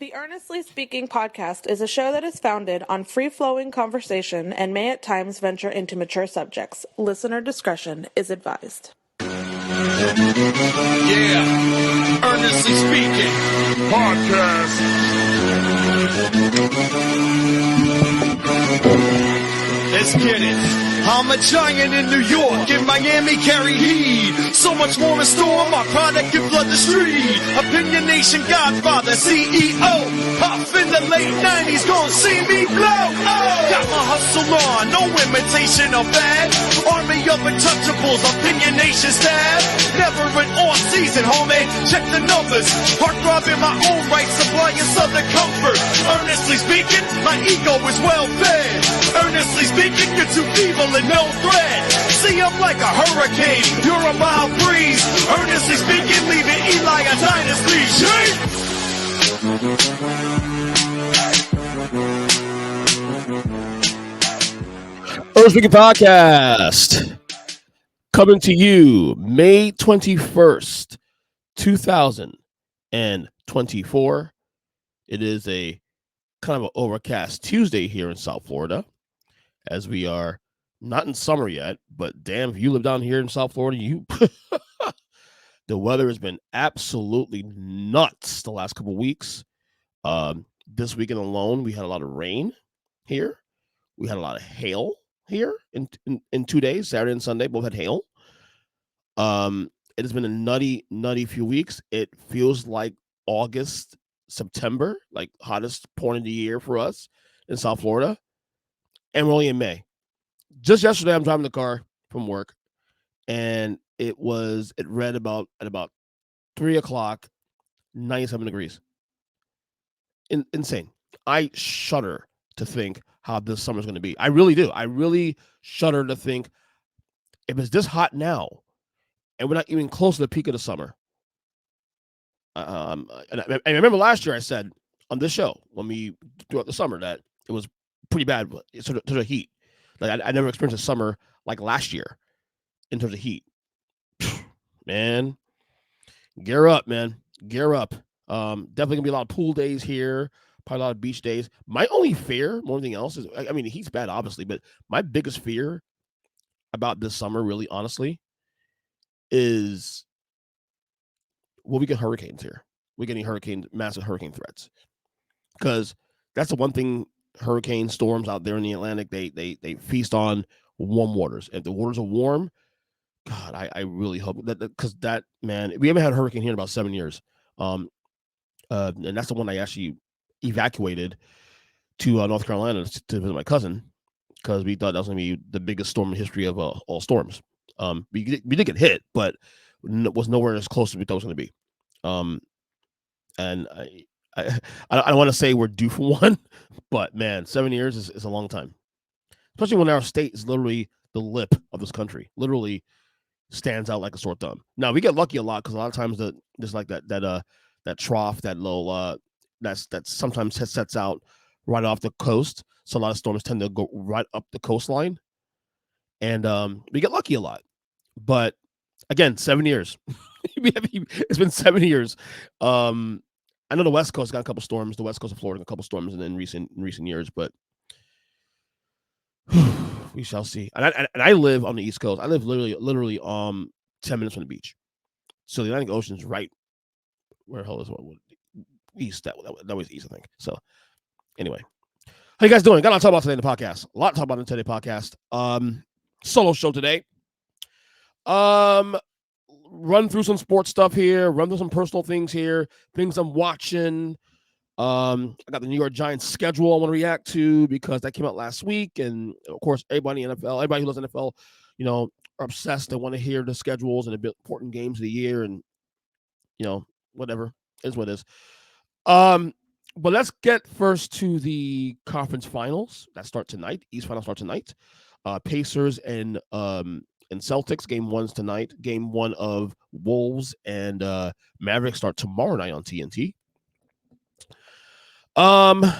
The Earnestly Speaking podcast is a show that is founded on free-flowing conversation and may at times venture into mature subjects. Listener discretion is advised. Yeah, Earnestly Speaking podcast. Let's get it. I'm a giant in New York, in Miami carry heat. So much more in store, my product can flood the street. Opinion Nation Godfather, CEO. Puff in the late 90s, gon' see me blow. Oh. Got my hustle on, no imitation of bad. Army of untouchables, Opinion Nation stab. Never an off season, homie, check the numbers. Heartthrob in my own right, supplying southern comfort. Earnestly speaking, my ego is well fed. Earnestly speaking, you're too evil and no threat. See, I'm like a hurricane, you're a mild breeze. Earnestly speaking, leaving Eli a dynasty. Earnestly Speaking podcast coming to you May 21st, 2024. It is a kind of an overcast Tuesday here in South Florida, as we are not in summer yet, but damn, if you live down here in South Florida, you the weather has been absolutely nuts the last couple of weeks. This weekend alone, we had a lot of rain here. We had a lot of hail here in 2 days, Saturday and Sunday, both had hail. It has been a nutty few weeks. It feels like August, September, like hottest point of the year for us in South Florida. And we're only in May. Just yesterday, I'm driving the car from work, and it read at about 3 o'clock, 97 degrees. Insane. I shudder to think how this summer's going to be. I really do. I really shudder to think if it's this hot now, and we're not even close to the peak of the summer. And I remember last year I said on this show when we throughout the summer that it was pretty bad to the heat. Like I never experienced a summer like last year in terms of heat. Man, gear up, man. Gear up. Definitely gonna be a lot of pool days here, probably a lot of beach days. My only fear, more than anything else, is I mean, the heat's bad, obviously, but my biggest fear about this summer, really honestly, is will we get hurricanes here? We're getting massive hurricane threats. Because that's the one thing hurricane storms out there in the Atlantic, they feast on warm waters. If the waters are warm, God, I really hope that, because that, man, we haven't had a hurricane here in about 7 years. And that's the one I actually evacuated to North Carolina to visit my cousin, because we thought that was going to be the biggest storm in history of all storms. We did get hit, but was nowhere as close as we thought it was going to be. And I don't want to say we're due for one, but man, 7 years is a long time, especially when our state is literally the lip of this country, literally stands out like a sore thumb. Now we get lucky a lot because a lot of times there's like that trough, that low that sometimes sets out right off the coast. So a lot of storms tend to go right up the coastline, and we get lucky a lot. But again, 7 years. It's been 7 years. I know the West Coast got a couple storms. The West Coast of Florida got a couple storms in recent years, but we shall see. And I live on the East Coast. I live literally 10 minutes from the beach. So the Atlantic Ocean's right where the hell is what east? That was east, I think. So anyway, how you guys doing? Got a lot to talk about today in the podcast. A lot to talk about in today's podcast. Solo show today. Run through some sports stuff here, run through some personal things here, things I'm watching. I got the New York Giants schedule I want to react to because that came out last week. And of course, everybody in NFL, everybody who loves NFL, are obsessed. They want to hear the schedules and the important games of the year, and whatever is what it is. But let's get first to the conference finals that start tonight. East Final starts tonight. Pacers and Celtics, game one's tonight. Game one of Wolves and Mavericks start tomorrow night on TNT. And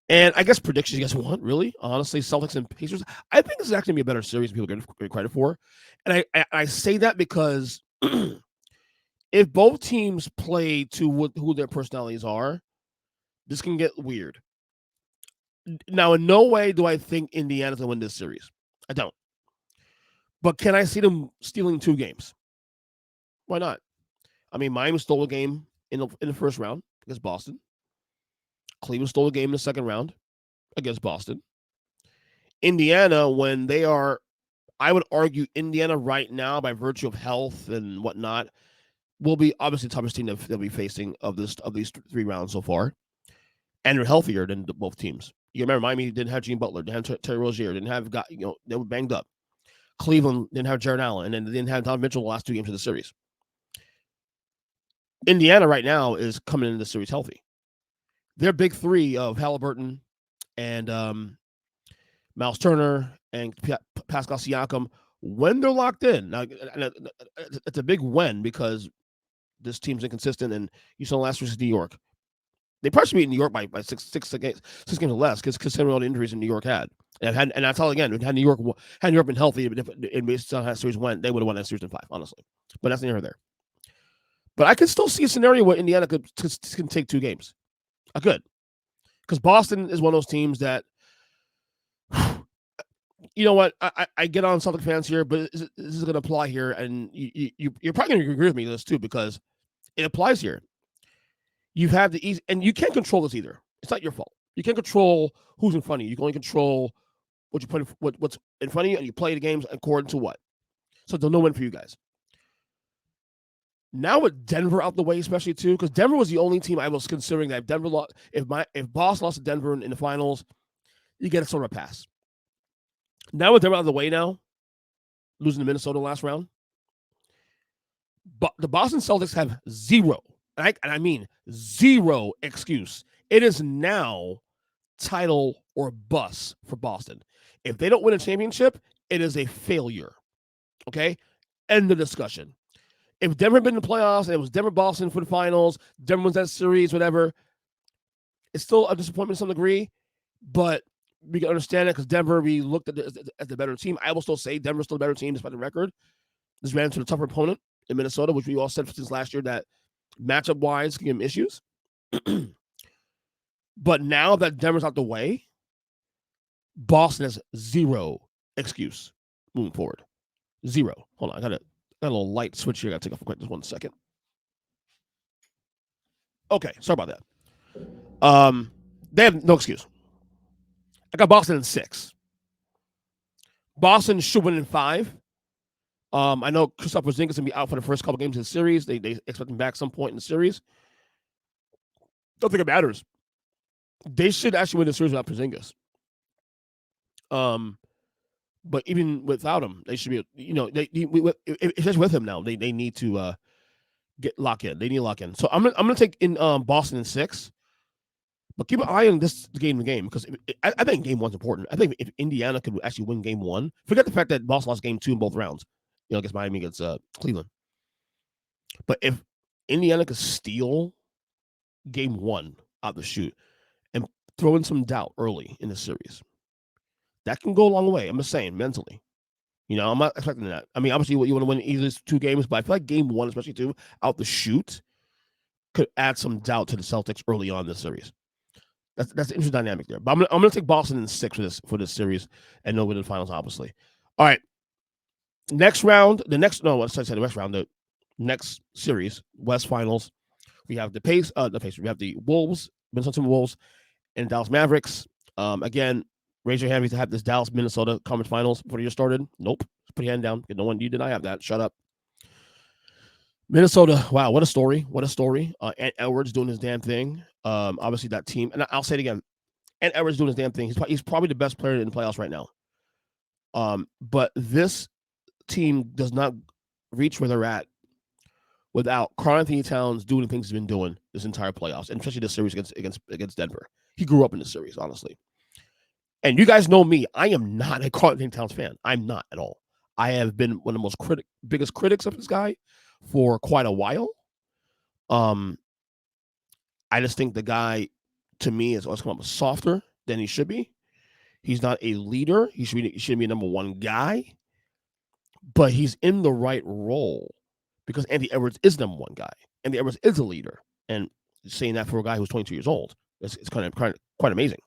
I guess predictions you guys want, really, honestly, Celtics and Pacers. I think this is actually gonna be a better series than people get credit for. And I say that because if both teams play to who their personalities are, This can get weird. Now, in no way do I think Indiana's going to win this series. I don't. But can I see them stealing 2 games? Why not? I mean, Miami stole a game in the first round against Boston. Cleveland stole a game in the second round against Boston. Indiana, when they are, I would argue Indiana right now, by virtue of health and whatnot, will be obviously the toughest team they'll be facing of these 3 rounds so far. And they're healthier than both teams. You remember Miami didn't have Gene Butler, didn't have Terry Rozier, didn't have they were banged up. Cleveland didn't have Jared Allen, and then they didn't have Donovan Mitchell the last 2 games of the series. Indiana right now is coming into the series healthy. Their big 3 of Halliburton and Miles Turner and Pascal Siakam, when they're locked in, now it's a big when because this team's inconsistent, and you saw last versus New York. They probably should beat New York by 6 games or less because considering all the injuries in New York had. And that's all again. Had New York been healthy, and based on how the series went, they would have won that series in 5, honestly. But that's neither there. But I could still see a scenario where Indiana can take 2 games. I could, because Boston is one of those teams that, you know what, I get on Celtic fans here, but this is going to apply here, and you're probably going to agree with me on this too because it applies here. You've had the easy, and you can't control this either. It's not your fault. You can't control who's in front of you. You can only control what you put, what's in front of you, and you play the games according to what. So there's no win for you guys. Now with Denver out the way, especially too, because Denver was the only team I was considering that if Denver lost, if Boston lost to Denver in the finals, you get a sort of a pass. Now with Denver out of the way now, losing to Minnesota last round, but the Boston Celtics have zero. And I mean 0 excuse. It is now title or bust for Boston. If they don't win a championship, it is a failure. Okay? End of discussion. If Denver had been in the playoffs and it was Denver-Boston for the finals, Denver wins that series, whatever, it's still a disappointment to some degree, but we can understand it because Denver, we looked at as the better team. I will still say Denver's still the better team despite the record. This ran into a tougher opponent in Minnesota, which we all said since last year that matchup-wise can give them issues. But now that Denver's out the way, Boston has 0 excuse moving forward. 0. Hold on, I got a little light switch here. I got to take off quick. Just 1 second. Okay, sorry about that. They have no excuse. I got Boston in 6. Boston should win in 5. I know Kristaps Porzingis is going to be out for the first couple games of the series. They expect him back some point in the series. Don't think it matters. They should actually win the series without Porzingis. But even without him, they should be. Especially with him now, they need to lock in. They need to lock in. So I'm gonna take in Boston in 6. But keep an eye on this game because I think game 1's important. I think if Indiana could actually win game 1, forget the fact that Boston lost game 2 in both rounds. Against Miami, against Cleveland. But if Indiana could steal game 1 out the chute and throw in some doubt early in the series, that can go a long way. I'm just saying, mentally. I'm not expecting that. I mean, obviously, you want to win either 2 games, but I feel like game 1, especially 2, out the chute, could add some doubt to the Celtics early on in this series. That's an interesting dynamic there. But I'm going to take Boston in 6 for this series and no win in the finals, obviously. All right. Next round, the next series, West Finals, we have we have the Wolves, Minnesota Wolves, and Dallas Mavericks. Again, raise your hand if you have this Dallas Minnesota Conference Finals before you started. Nope. Put your hand down. No one, you did not have that. Shut up. Minnesota, wow, what a story. What a story. Ant Edwards doing his damn thing. Obviously that team, and I'll say it again, Ant Edwards doing his damn thing. He's probably the best player in the playoffs right now. But this team does not reach where they're at without Karl-Anthony Towns doing the things he's been doing this entire playoffs, and especially this series against Denver. He grew up in this series, honestly. And you guys know me. I am not a Karl-Anthony Towns fan. I'm not at all. I have been one of the most biggest critics of this guy for quite a while. I just think the guy, to me, has always come up softer than he should be. He's not a leader. He should be a number 1 guy. But he's in the right role because Anthony Edwards is number 1 guy. Anthony Edwards is a leader. And saying that for a guy who's 22 years old, It's kind of quite amazing.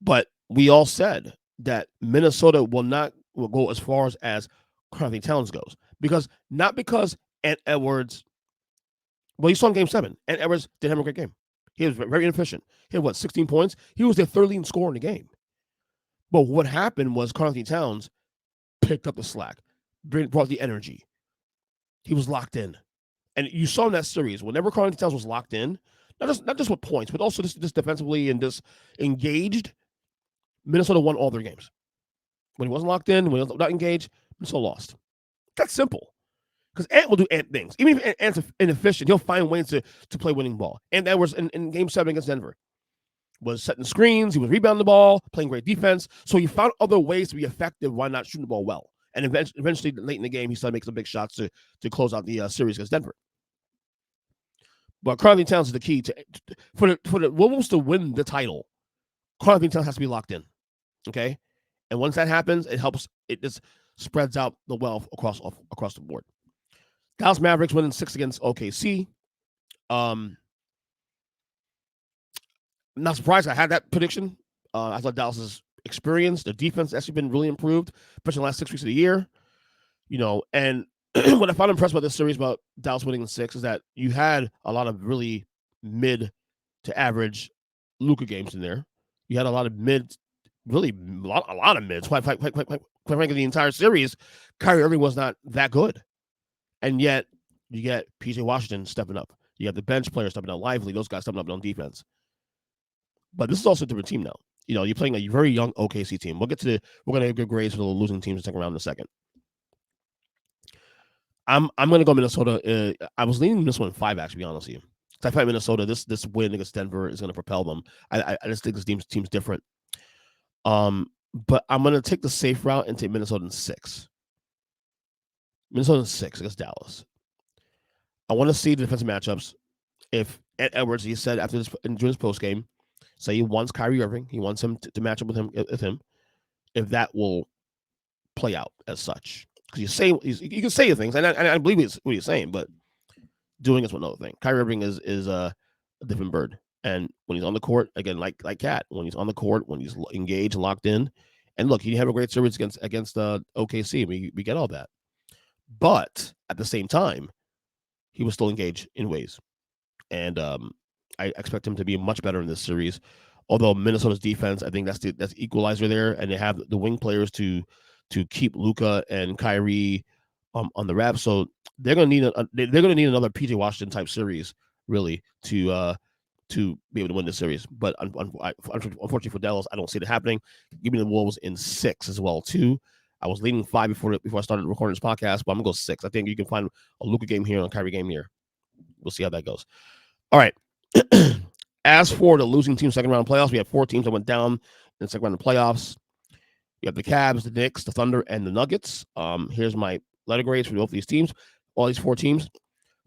But we all said that Minnesota will go as far as Karl-Anthony Towns goes, not because Ant Edwards. Well, you saw in Game 7. Ant Edwards didn't have a great game. He was very inefficient. He had 16 points. He was their third leading scorer in the game. But what happened was Karl-Anthony Towns picked up the slack, brought the energy. He was locked in. And you saw in that series, whenever Karl-Anthony Towns was locked in, not just with points, but also just defensively and just engaged, Minnesota won all their games. When he wasn't locked in, when he was not engaged, Minnesota lost. That's simple. Because Ant will do Ant things. Even if Ant's inefficient, he'll find ways to play winning ball. And that was in Game 7 against Denver. Was setting screens, he was rebounding the ball, playing great defense. So he found other ways to be effective while not shooting the ball well. And eventually, late in the game, he started making some big shots to close out the series against Denver. But Karl-Anthony Towns is the key for the Wolves to win the title. Karl-Anthony Towns has to be locked in. Okay? And once that happens, it just spreads out the wealth across the board. Dallas Mavericks winning 6 against OKC. Not surprised I had that prediction. I thought Dallas's experience, their defense has actually been really improved, especially in the last 6 weeks of the year. And what I found impressed about this series about Dallas winning in 6 is that you had a lot of really mid to average Luka games in there. You had a lot of mids, really a lot of mids. Quite frankly, the entire series, Kyrie Irving was not that good. And yet, you get PJ Washington stepping up. You have the bench players stepping up, Lively, those guys stepping up on defense. But this is also a different team now. You're playing a very young OKC team. We're going to have good grades for the losing teams in the second round in a second. I'm going to go Minnesota. I was leaning this one 5, actually, to be honest with you. I find Minnesota, this win against Denver is going to propel them. I just think this team's different. But I'm going to take the safe route and take Minnesota in 6. Minnesota in 6 against Dallas. I want to see the defensive matchups. If Ant Edwards, he said after this during his post game, say he wants Kyrie Irving, he wants him to match up with him. If that will play out as such, because you can say things, and I believe what he's saying, but doing is another thing. Kyrie Irving is a different bird, and when he's on the court, again, like Katt, when he's on the court, when he's engaged and locked in, and look, he had a great series against OKC. We get all that, but at the same time, he was still engaged in ways. And I expect him to be much better in this series. Although Minnesota's defense, I think that's the equalizer there, and they have the wing players to keep Luka and Kyrie on the wrap. So they're going to need another PJ Washington type series really to be able to win this series. But unfortunately for Dallas, I don't see it happening. Give me the Wolves in 6 as well too. I was leaning 5 before I started recording this podcast, but I'm gonna go 6. I think you can find a Luka game here and a Kyrie game here. We'll see how that goes. All right. As for the losing team second round playoffs, we have 4 teams that went down in the second round of playoffs. You have the Cavs, the Knicks, the Thunder, and the Nuggets. Here's my letter grades for both these teams. All these 4 teams.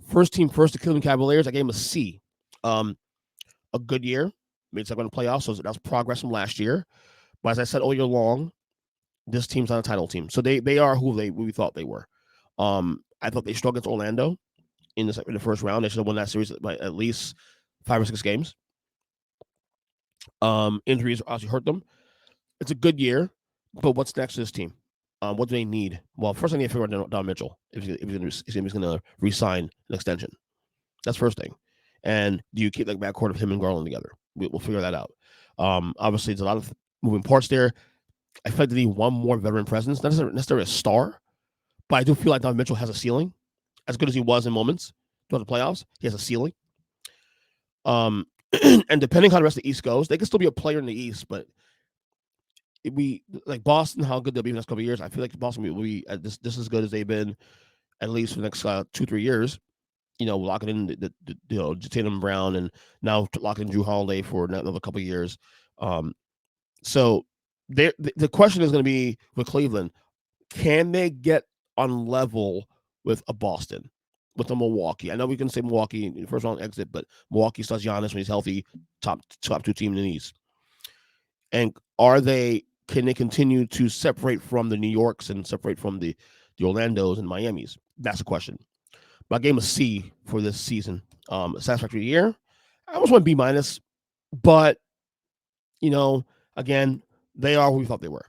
First team first, the Cleveland Cavaliers. I gave them a C. A good year. Made second round of playoffs, so that's progress from last year. But as I said all year long, this team's not a title team. So they are who we thought they were. I thought they struggled against Orlando in the first round. They should have won that series by at least 5 or 6 games. Injuries obviously hurt them. It's a good year, but what's next to this team? What do they need? Well, first I need to figure out Don Mitchell if he's going to re-sign an extension. That's first thing. And do you keep that backcourt of him and Garland together? We'll figure that out. Obviously, there's a lot of moving parts there. I feel like they need one more veteran presence, not necessarily a star, but I do feel like Don Mitchell has a ceiling. As good as he was in moments throughout the playoffs, he has a ceiling. And depending how the rest of the East goes, they can still be a player in the East, but like Boston, how good they'll be in the next couple of years. I feel like Boston will be this as good as they've been at least for the next 2-3 years. Locking in the Tatum Brown, and now locking in Drew Holiday for another couple of years. So the question is going to be with Cleveland, can they get on level with a Boston, with a Milwaukee? I know we can say Milwaukee in the first round exit, but Milwaukee starts Giannis when he's healthy, top 2 team in the East. And can they continue to separate from the New Yorks and separate from the Orlandos and Miamis? That's the question. But I gave him a C for this season. Satisfactory year. I almost went B-. But, again, they are who we thought they were.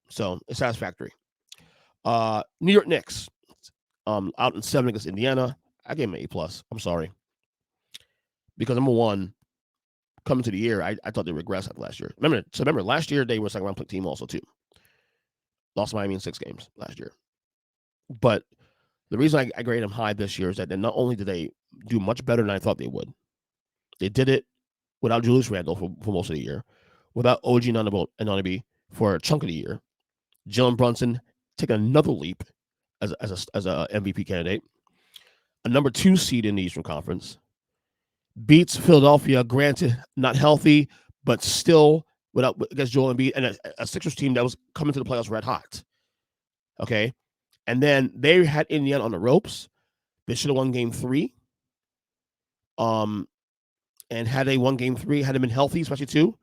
So it's satisfactory. New York Knicks, out in 7 against Indiana. I gave them an A+. I'm sorry. Because number one, coming to the year, I thought they regressed after last year. Remember, last year they were a second round team also too. Lost Miami in 6 games last year. But the reason I grade them high this year is that not only did they do much better than I thought they would, they did it without Julius Randle for most of the year, without OG Anunoby for a chunk of the year. Jalen Brunson taking another leap as a MVP candidate. A number 2 seed in the Eastern Conference. Beats Philadelphia, granted not healthy, but still against Joel Embiid and a Sixers team that was coming to the playoffs red hot. Okay, and then they had Indiana on the ropes. They should have won Game 3. And had they won Game 3, had they been healthy, especially 2,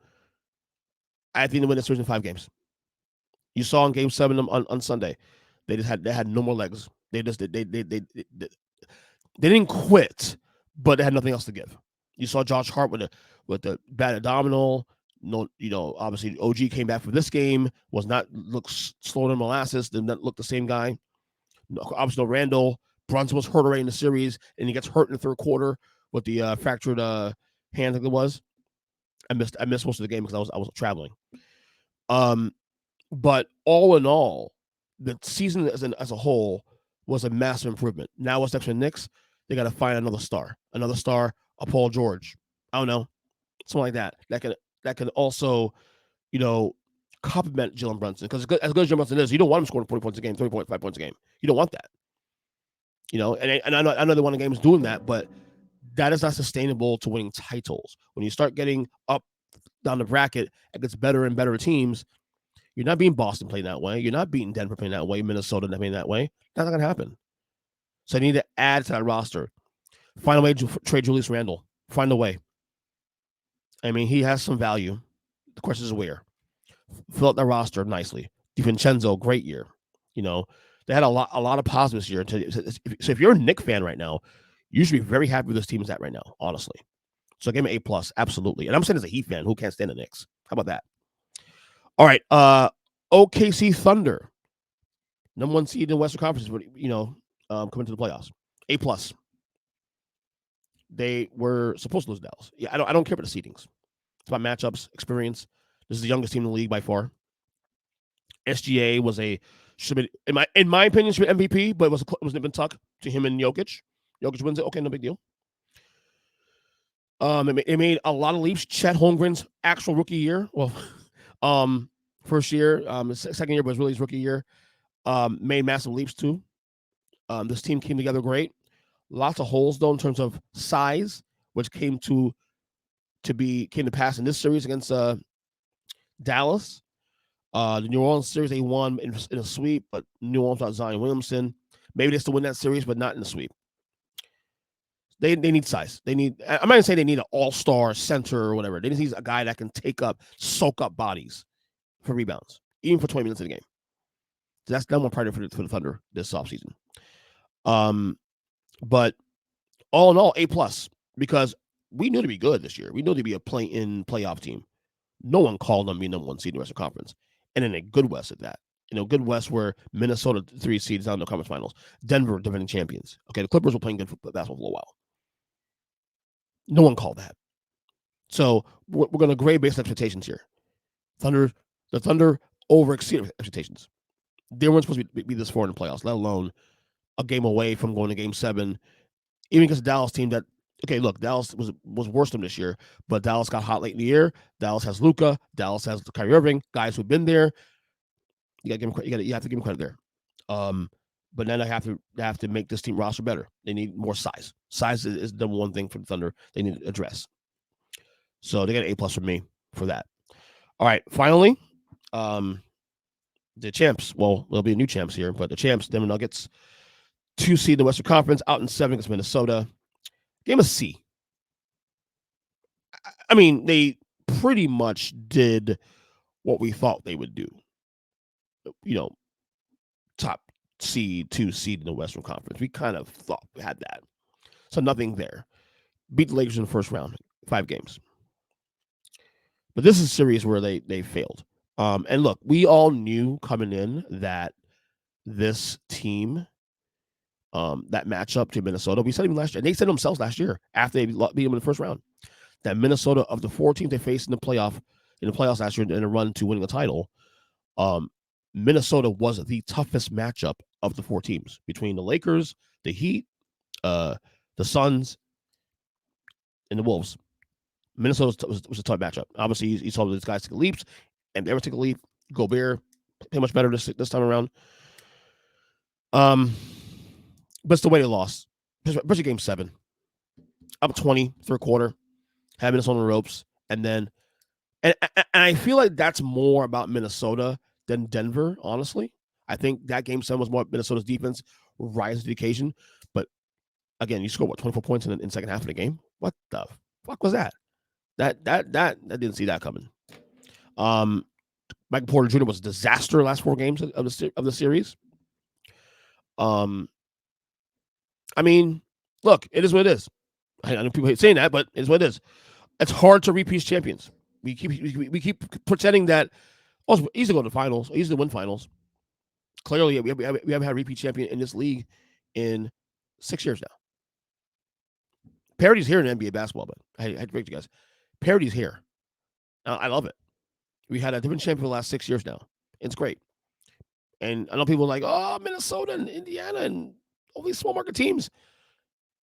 I think they win the series in 5 games. You saw in Game 7 on Sunday, they had no more legs. They didn't quit, but they had nothing else to give. You saw Josh Hart with the bad abdominal. No, obviously OG came back for this game. Looked slower than molasses. Did not look the same guy. Obviously, no Randall. Brunson was hurt already in the series, and he gets hurt in the third quarter with the fractured hand. I think it was. I missed most of the game because I was traveling. But all in all, the season as a whole was a massive improvement. Now what's next for the Knicks? They got to find another star, a Paul George. I don't know, something like that. That can also, complement Jalen Brunson, because as good as Jalen Brunson is, you don't want him scoring 40 points a game, 30.5 points a game. You don't want that. And I know they won the games doing that, but that is not sustainable to winning titles. When you start getting up down the bracket against better and better teams, you're not beating Boston playing that way. You're not beating Denver playing that way. Minnesota playing that way. That's not going to happen. So I need to add to that roster. Find a way to trade Julius Randle. Find a way. I mean, he has some value. The question is where. Fill out the roster nicely. DiVincenzo, great year. They had a lot of positives here. So if you're a Knicks fan right now, you should be very happy with this team is at right now, honestly. So I gave him A+, absolutely. And I'm saying as a Heat fan who can't stand the Knicks. How about that? All right. OKC Thunder, number 1 seed in the Western Conference, coming to the playoffs. A+. They were supposed to lose Dallas. Yeah, I don't care about the seedings. It's about matchups, experience. This is the youngest team in the league by far. SGA should be, in my opinion, should be MVP, but it was nip and tuck to him and Jokic. Jokic wins it. Okay, no big deal. It made a lot of leaps. Chet Holmgren's actual rookie year. Well, first year, second year was really his rookie year. Made massive leaps too. This team came together great. Lots of holes though in terms of size, which came to pass in this series against Dallas. The New Orleans series they won in a sweep, but New Orleans without Zion Williamson. Maybe they still win that series, but not in the sweep. They need size. I'm not gonna say they need an all-star center or whatever. They just need a guy that can soak up bodies for rebounds, even for 20 minutes of the game. So that's number one priority for the Thunder this offseason. But all in all, A+, because we knew to be good this year. We knew to be a play-in playoff team. No one called them being number 1 seed in the Western Conference. And in a good West at that. Good West where Minnesota 3 seeds down in the conference finals. Denver defending champions. Okay, the Clippers were playing good basketball for a while. No one called that. So we're going to grade based expectations here. The Thunder over-exceeded expectations. They weren't supposed to be this far in the playoffs, let alone a game away from going to Game 7. Even against a Dallas team that, okay, look, Dallas was worse than this year, but Dallas got hot late in the year. Dallas has Luka. Dallas has Kyrie Irving, guys who've been there. You have to give him credit there. But then I have to make this team roster better. They need more size. Size is the one thing for the Thunder they need to address. So they got an A+ from me for that. All right, finally, the champs. Well, there'll be new champs here, but the champs, Denver Nuggets, 2 seed in the Western Conference, out in 7 against Minnesota. Game a C. I mean, they pretty much did what we thought they would do. Top seed, 2 seed in the Western Conference. We kind of thought we had that. So nothing there. Beat the Lakers in the first round, 5 games. But this is a series where they failed. And look, we all knew coming in that this team, that matchup to Minnesota, we said even last year, and they said themselves last year after they beat them in the first round, that Minnesota, of the 4 teams they faced in the playoffs last year in a run to winning the title, Minnesota was the toughest matchup of the 4 teams between the Lakers, the Heat, the Suns, and the Wolves. Minnesota was a tough matchup. Obviously, you saw these guys take leaps, and they ever take a leap. Gobert play much better this time around. But it's the way they lost, especially Game 7, up 20 third quarter, had Minnesota on the ropes, and then, and I feel like that's more about Minnesota than Denver. Honestly, I think that Game 7 was more Minnesota's defense rising to the occasion. But again, you scored 24 points in the second half of the game. What the fuck was that? That I didn't see that coming. Michael Porter Jr. was a disaster the last 4 games of the series. I mean, look, it is what it is. I know people hate saying that, but it's what it is. It's hard to repeat champions. We keep pretending that easy to go to the finals, easy to win finals. Clearly, we haven't had a repeat champion in this league in 6 years now. Parity's here in NBA basketball, but I had to break you guys. Parity's here. I love it. We had a different champion for the last 6 years now. It's great. And I know people are like, oh, Minnesota and Indiana and all these small market teams.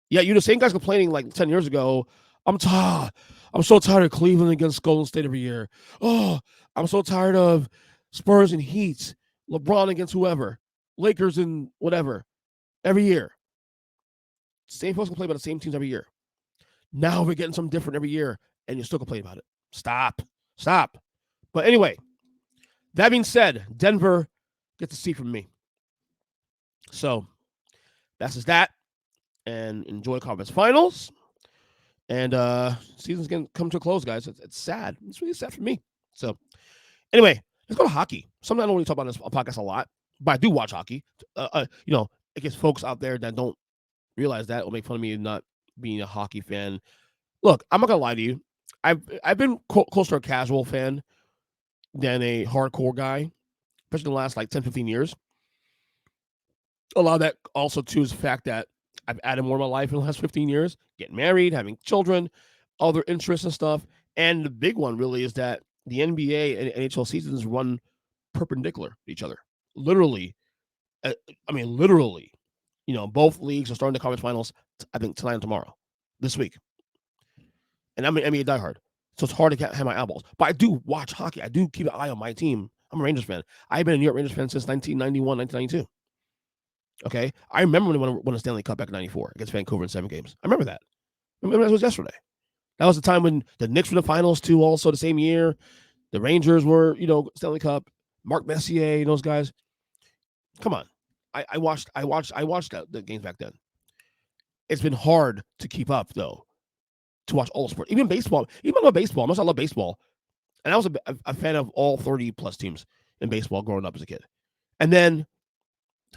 Yeah, you're the same guys complaining like 10 years ago. I'm so tired of Cleveland against Golden State every year. Oh, I'm so tired of Spurs and Heat, LeBron against whoever, Lakers and whatever, every year. Same folks complain about the same teams every year. Now we're getting something different every year, and you still complain about it. Stop. But anyway, that being said, Denver gets a seat from me. So that's just that. And enjoy conference finals. And season's going to come to a close, guys. It's sad. It's really sad for me. So anyway, let's go to hockey. Something I don't really talk about on this podcast a lot, but I do watch hockey. I guess folks out there that don't realize that will make fun of me not being a hockey fan. Look, I'm not going to lie to you. I've been closer to a casual fan than a hardcore guy, especially in the last like 10, 15 years. A lot of that also, too, is the fact that I've added more to my life in the last 15 years, getting married, having children, other interests and stuff. And the big one really is that the NBA and NHL seasons run perpendicular to each other. Literally. Both leagues are starting the conference finals, I think, tonight and tomorrow, this week. And I'm an NBA diehard, so it's hard to have my eyeballs. But I do watch hockey. I do keep an eye on my team. I'm a Rangers fan. I've been a New York Rangers fan since 1991, 1992. Okay? I remember when we won the Stanley Cup back in 94 against Vancouver in 7 games. I remember that. That was yesterday. That was the time when the Knicks were in the finals, too, also the same year. The Rangers were, Stanley Cup. Mark Messier, those guys. Come on. I watched the games back then. It's been hard to keep up, though, to watch all sports. Even baseball. Even though baseball, I love baseball. And I was a fan of all 30-plus teams in baseball growing up as a kid. And then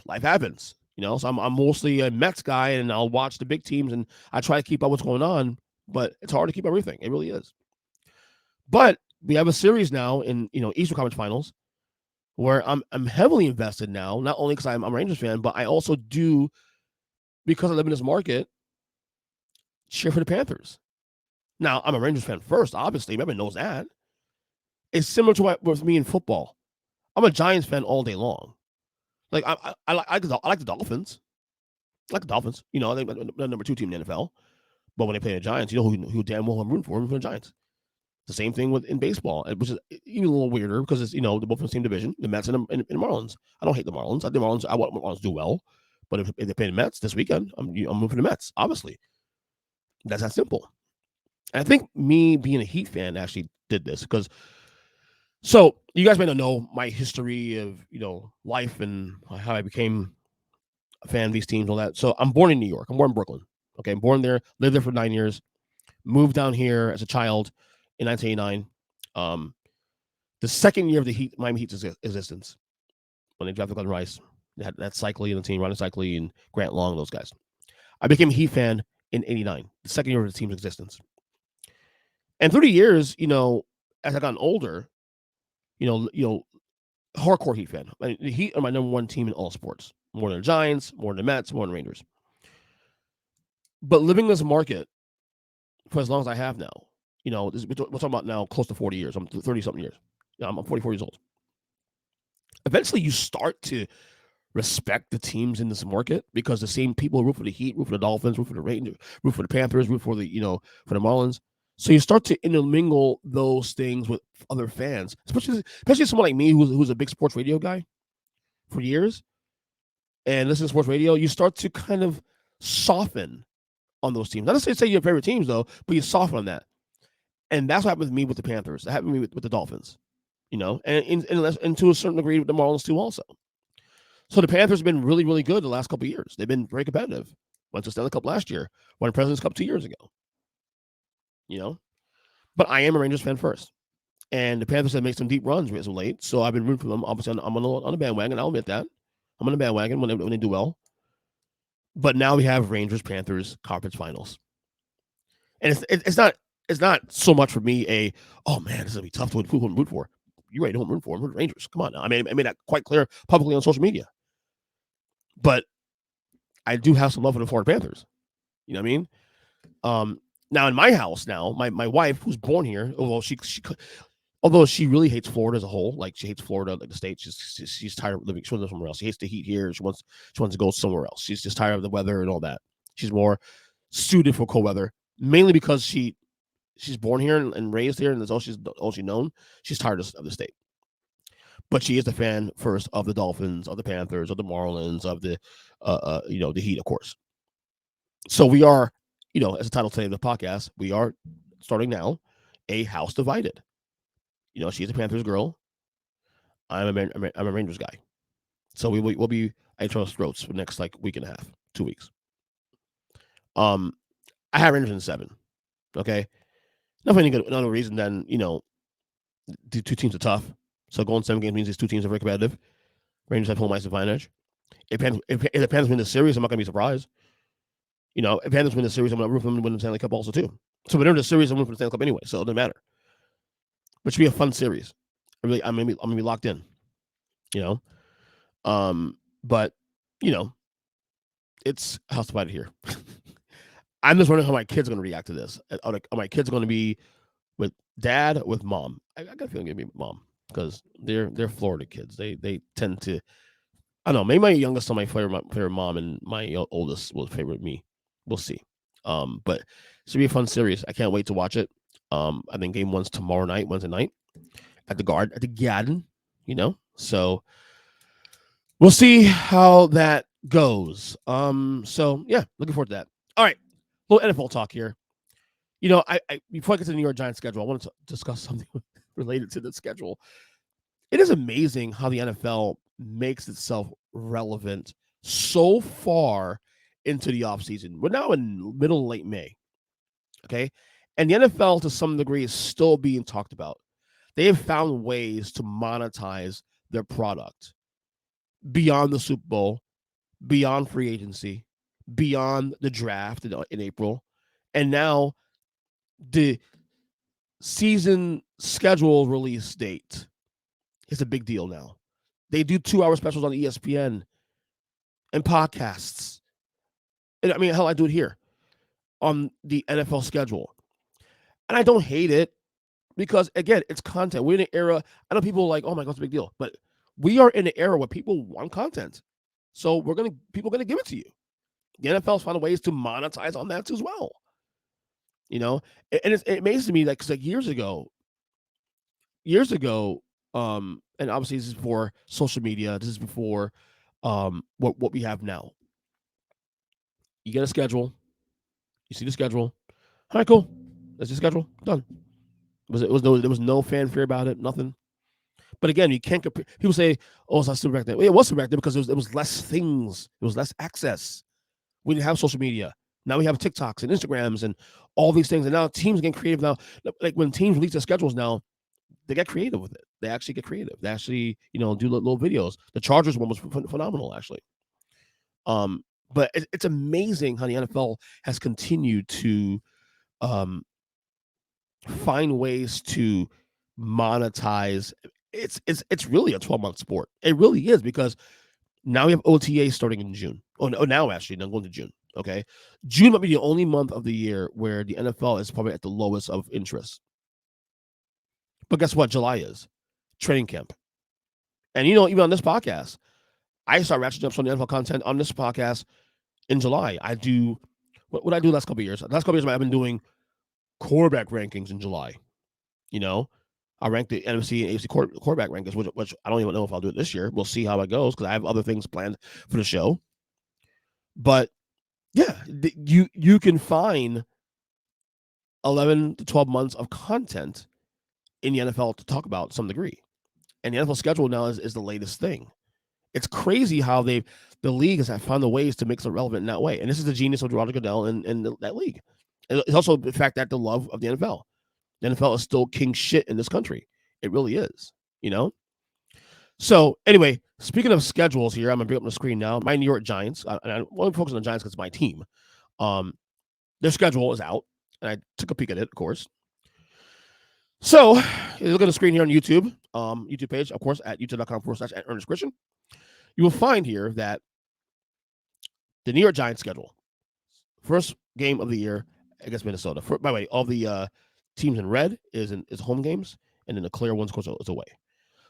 life happens, so I'm mostly a Mets guy, and I'll watch the big teams, and I try to keep up what's going on, but it's hard to keep everything. It really is. But we have a series now in, Eastern Conference Finals where I'm heavily invested now, not only because I'm a Rangers fan, but I also do, because I live in this market, cheer for the Panthers. Now, I'm a Rangers fan first, obviously. Everybody knows that. It's similar to what with me in football. I'm a Giants fan all day long. Like, I like the Dolphins. I like the Dolphins. They're the number 2 team in the NFL. But when they play the Giants, who damn well I'm rooting for the Giants. The same thing in baseball, which is even a little weirder because it's, they're both in the same division, the Mets and the Marlins. I don't hate the Marlins. I want the Marlins to do well. But if they play the Mets this weekend, I'm rooting for the Mets, obviously. That's that simple. And I think me being a Heat fan actually did this because, so you guys may not know my history of, life and how I became a fan of these teams and all that. So I'm born in New York. I'm born in Brooklyn. Okay, I'm born there, lived there for 9 years, moved down here as a child in 1989. The second year of the Miami Heat's existence, when they drafted Glenn Rice, they had that Cycli in the team, Ronnie Cycli and Grant Long, those guys. I became a Heat fan in 89, the second year of the team's existence. And through the years, as I gotten older, you know, hardcore Heat fan. I mean, the Heat are my number one team in all sports, more than the Giants, more than the Mets, more than the Rangers. But living this market for as long as I have now, we're talking about now close to 40 years. I'm 30 something years. I'm 44 years old. Eventually, you start to respect the teams in this market because the same people root for the Heat, root for the Dolphins, root for the Rangers, root for the Panthers, root for the for the Marlins. So you start to intermingle those things with other fans, especially someone like me who's a big sports radio guy for years and listen to sports radio. You start to kind of soften on those teams. Not to say your favorite teams though, but you soften on that. And that's what happened with me with the Panthers. That happened with me with the Dolphins, and to a certain degree with the Marlins too also. So the Panthers have been really, really good the last couple of years. They've been very competitive. Went to Stanley Cup last year, won the President's Cup 2 years ago. But I am a Rangers fan first. And the Panthers have made some deep runs as of late, so I've been rooting for them. Obviously, I'm on the bandwagon. I'll admit that. I'm on the bandwagon when they do well. But now we have Rangers, Panthers, conference finals. And it's not so much for me oh man, this is gonna be tough to root for. You're right, don't root for them. Root Rangers. Come on now. I made that quite clear publicly on social media. But I do have some love for the Florida Panthers. You know what I mean? Now in my house, my wife, who's born here, although she really hates Florida as a whole, like she hates Florida, like the state. She's tired of living. She wants to live somewhere else. She hates the heat here. She wants to go somewhere else. She's just tired of the weather and all that. She's more suited for cold weather, mainly because she's born here and raised here, and that's all she's known. She's tired of the state. But she is a fan first of the Dolphins, of the Panthers, of the Marlins, of the the Heat, of course. So we are, as the title today of the podcast, we are starting now a house divided. She's a Panthers girl. I'm a Rangers guy. So we'll be at each other's throats for the next week and a half, 2 weeks. I have Rangers in 7. Okay. Not for another reason than, the two teams are tough. So going 7 games means these two teams are very competitive. Rangers have home ice advantage. If the Panthers win the series, I'm not going to be surprised. If Panthers win the series, I'm going to root for them to win the Stanley Cup also too. So whenever the series, I'm rooting for the Stanley Cup anyway, so it doesn't matter. But it should be a fun series. I'm gonna be locked in. But it's house divided here. I'm just wondering how my kids are going to react to this. Are my kids going to be with dad or with mom? I got a feeling it's going to be mom because they're Florida kids. They tend to. I don't know. Maybe my youngest son might favorite mom, and my oldest will favorite me. We'll see. But it should be a fun series. I can't wait to watch it. I think game 1's tomorrow night, Wednesday night, at the Garden. So we'll see how that goes. So yeah, looking forward to that. All right, a little NFL talk here. I before I get to the New York Giants schedule, I wanted to discuss something related to the schedule. It is amazing how the NFL makes itself relevant so far into the offseason. We're now in middle, late May. Okay. And the NFL, to some degree, is still being talked about. They have found ways to monetize their product beyond the Super Bowl, beyond free agency, beyond the draft in April. And now the season schedule release date is a big deal now. They do 2-hour specials on ESPN and podcasts. And I mean, hell, I do it here on the NFL schedule. And I don't hate it because, again, it's content. We're in an era, I know people are like, oh my God, it's a big deal. But we are in an era where people want content. So people are going to give it to you. The NFL's found ways to monetize on that as well. And it amazes me that because years ago, and obviously this is before social media, this is before what we have now. You get a schedule, you see the schedule. All right, cool. That's the schedule. Done. There was no fanfare about it, nothing. But again, you can't compare. People say, "Oh, it's not still back then." It was still back then because there was less things. There was less access. We didn't have social media. Now we have TikToks and Instagrams and all these things. And now teams get creative now. Like when teams release their schedules now, they get creative with it. They actually get creative. They actually, do little videos. The Chargers one was phenomenal, actually. But it's amazing how the NFL has continued to find ways to monetize. It's really a 12-month sport. It really is, because now we have OTA starting in June. Oh, no, now actually, now going to June. Okay, June might be the only month of the year where the NFL is probably at the lowest of interest. But guess what? July is training camp, and even on this podcast, I start ratcheting up some of the NFL content on this podcast in July. I do what I do last couple of years. The last couple of years, I've been doing quarterback rankings in July. I rank the NFC and AFC quarterback rankings, which I don't even know if I'll do it this year. We'll see how it goes, because I have other things planned for the show. But yeah, you can find 11 to 12 months of content in the NFL to talk about to some degree. And the NFL schedule now is the latest thing. It's crazy how the league has found the ways to make it relevant in that way. And this is the genius of Roger Goodell and that league. It's also the fact that the love of the NFL. The NFL is still king shit in this country. It really is, So anyway, speaking of schedules here, I'm going to bring up the screen now. My New York Giants, and I want to focus on the Giants because it's my team. Their schedule is out, and I took a peek at it, of course. So you look at the screen here on YouTube, YouTube page, of course, at youtube.com/Earnest Christian. You will find here that the New York Giants schedule, first game of the year against Minnesota. By the way, all the teams in red is home games, and then the clear ones, of course, is away.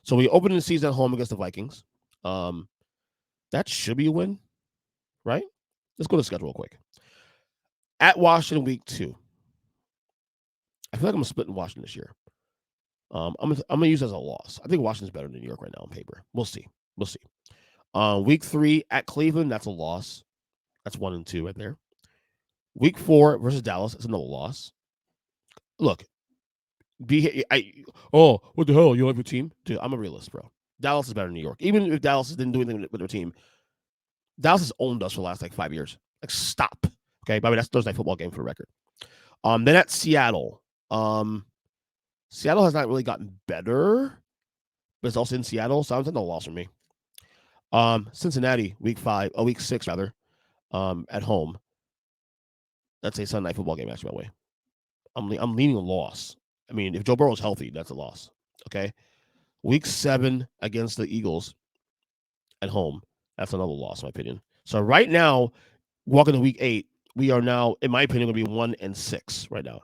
So we open the season at home against the Vikings. That should be a win, right? Let's go to the schedule real quick. At Washington, week 2. I feel like I'm splitting Washington this year. I'm gonna use it as a loss. I think Washington's better than New York right now on paper. We'll see. Week 3 at Cleveland, that's a loss. That's 1 and 2 right there. Week 4 versus Dallas, that's another loss. Look, what the hell? You like your team? Dude, I'm a realist, bro. Dallas is better than New York. Even if Dallas didn't do anything with their team, Dallas has owned us for the last 5 years. Stop. Okay, by the way, that's Thursday Night Football game for the record. Then at Seattle. Seattle has not really gotten better, but it's also in Seattle, so it's no loss for me. Cincinnati, week 6 rather, at home. That's a Sunday Night Football game, actually, by the way. I'm leaning a loss. I mean, if Joe Burrow is healthy, that's a loss. Okay. Week 7 against the Eagles at home. That's another loss, in my opinion. So right now, walking to week 8, we are now, in my opinion, going to be 1 and 6 right now.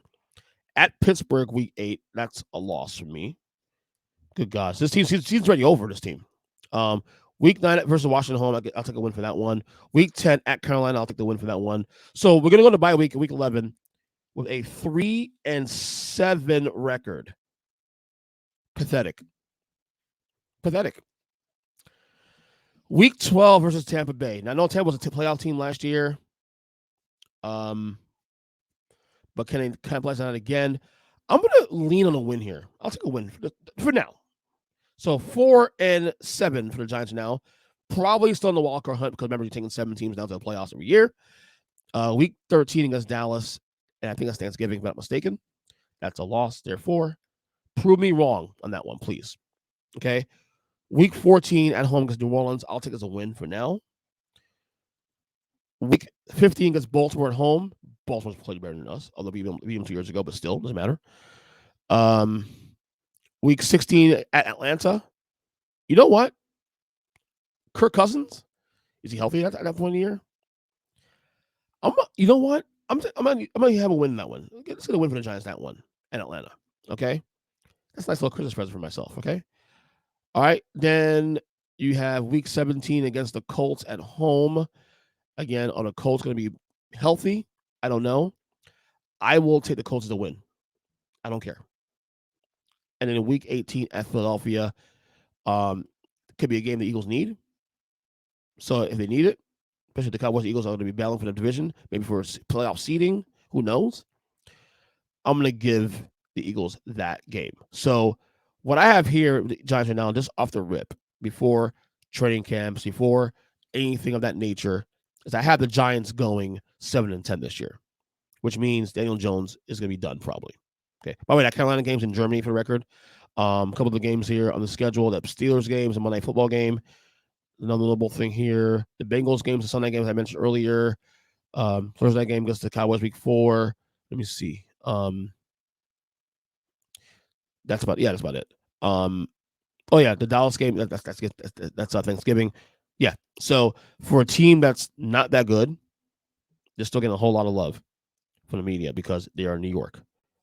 At Pittsburgh, week 8, that's a loss for me. Good gosh. This team's already over, this team. Week 9 versus Washington home, I'll take a win for that one. Week 10 at Carolina, I'll take the win for that one. So we're going to go to bye week, week 11, with a 3-7 record. Pathetic. Week 12 versus Tampa Bay. Now, I know Tampa was a playoff team last year. But can they capitalize on it again? I'm going to lean on a win here. I'll take a win for now. So 4-7 for the Giants now. Probably still in the Walker hunt, because remember, you're taking 7 teams down to the playoffs every year. Week 13 against Dallas, and I think that's Thanksgiving, if I'm not mistaken. That's a loss. Therefore, prove me wrong on that one, please. Okay. Week 14 at home against New Orleans, I'll take as a win for now. Week 15 against Baltimore at home. Baltimore's played better than us, although we beat them 2 years ago, but still, doesn't matter. Week 16 at Atlanta. You know what? Kirk Cousins, is he healthy at that point in the year? You know what? I'm gonna have a win in that one. Let's get a win for the Giants that one in Atlanta. Okay, that's a nice little Christmas present for myself. Okay, all right. Then you have week 17 against the Colts at home. Again, are the Colts going to be healthy? I don't know. I will take the Colts as a win. I don't care. And then in week 18 at Philadelphia, could be a game the Eagles need. So if they need it, especially the Cowboys, Eagles are going to be battling for the division, maybe for playoff seeding. Who knows? I'm going to give the Eagles that game. So what I have here, the Giants right now, just off the rip, before training camps, before anything of that nature, is I have the Giants going 7-10 this year, which means Daniel Jones is going to be done probably. Okay. By the way, that Carolina game's in Germany for the record. A couple of the games here on the schedule, the Steelers games, a Monday Night Football game. Another little thing here. The Bengals games, the Sunday games I mentioned earlier. Thursday game against the Cowboys week 4. Let me see. The That's about it. Oh yeah, the Dallas game. That's Thanksgiving. Yeah. So for a team that's not that good, they're still getting a whole lot of love from the media because they are in New York.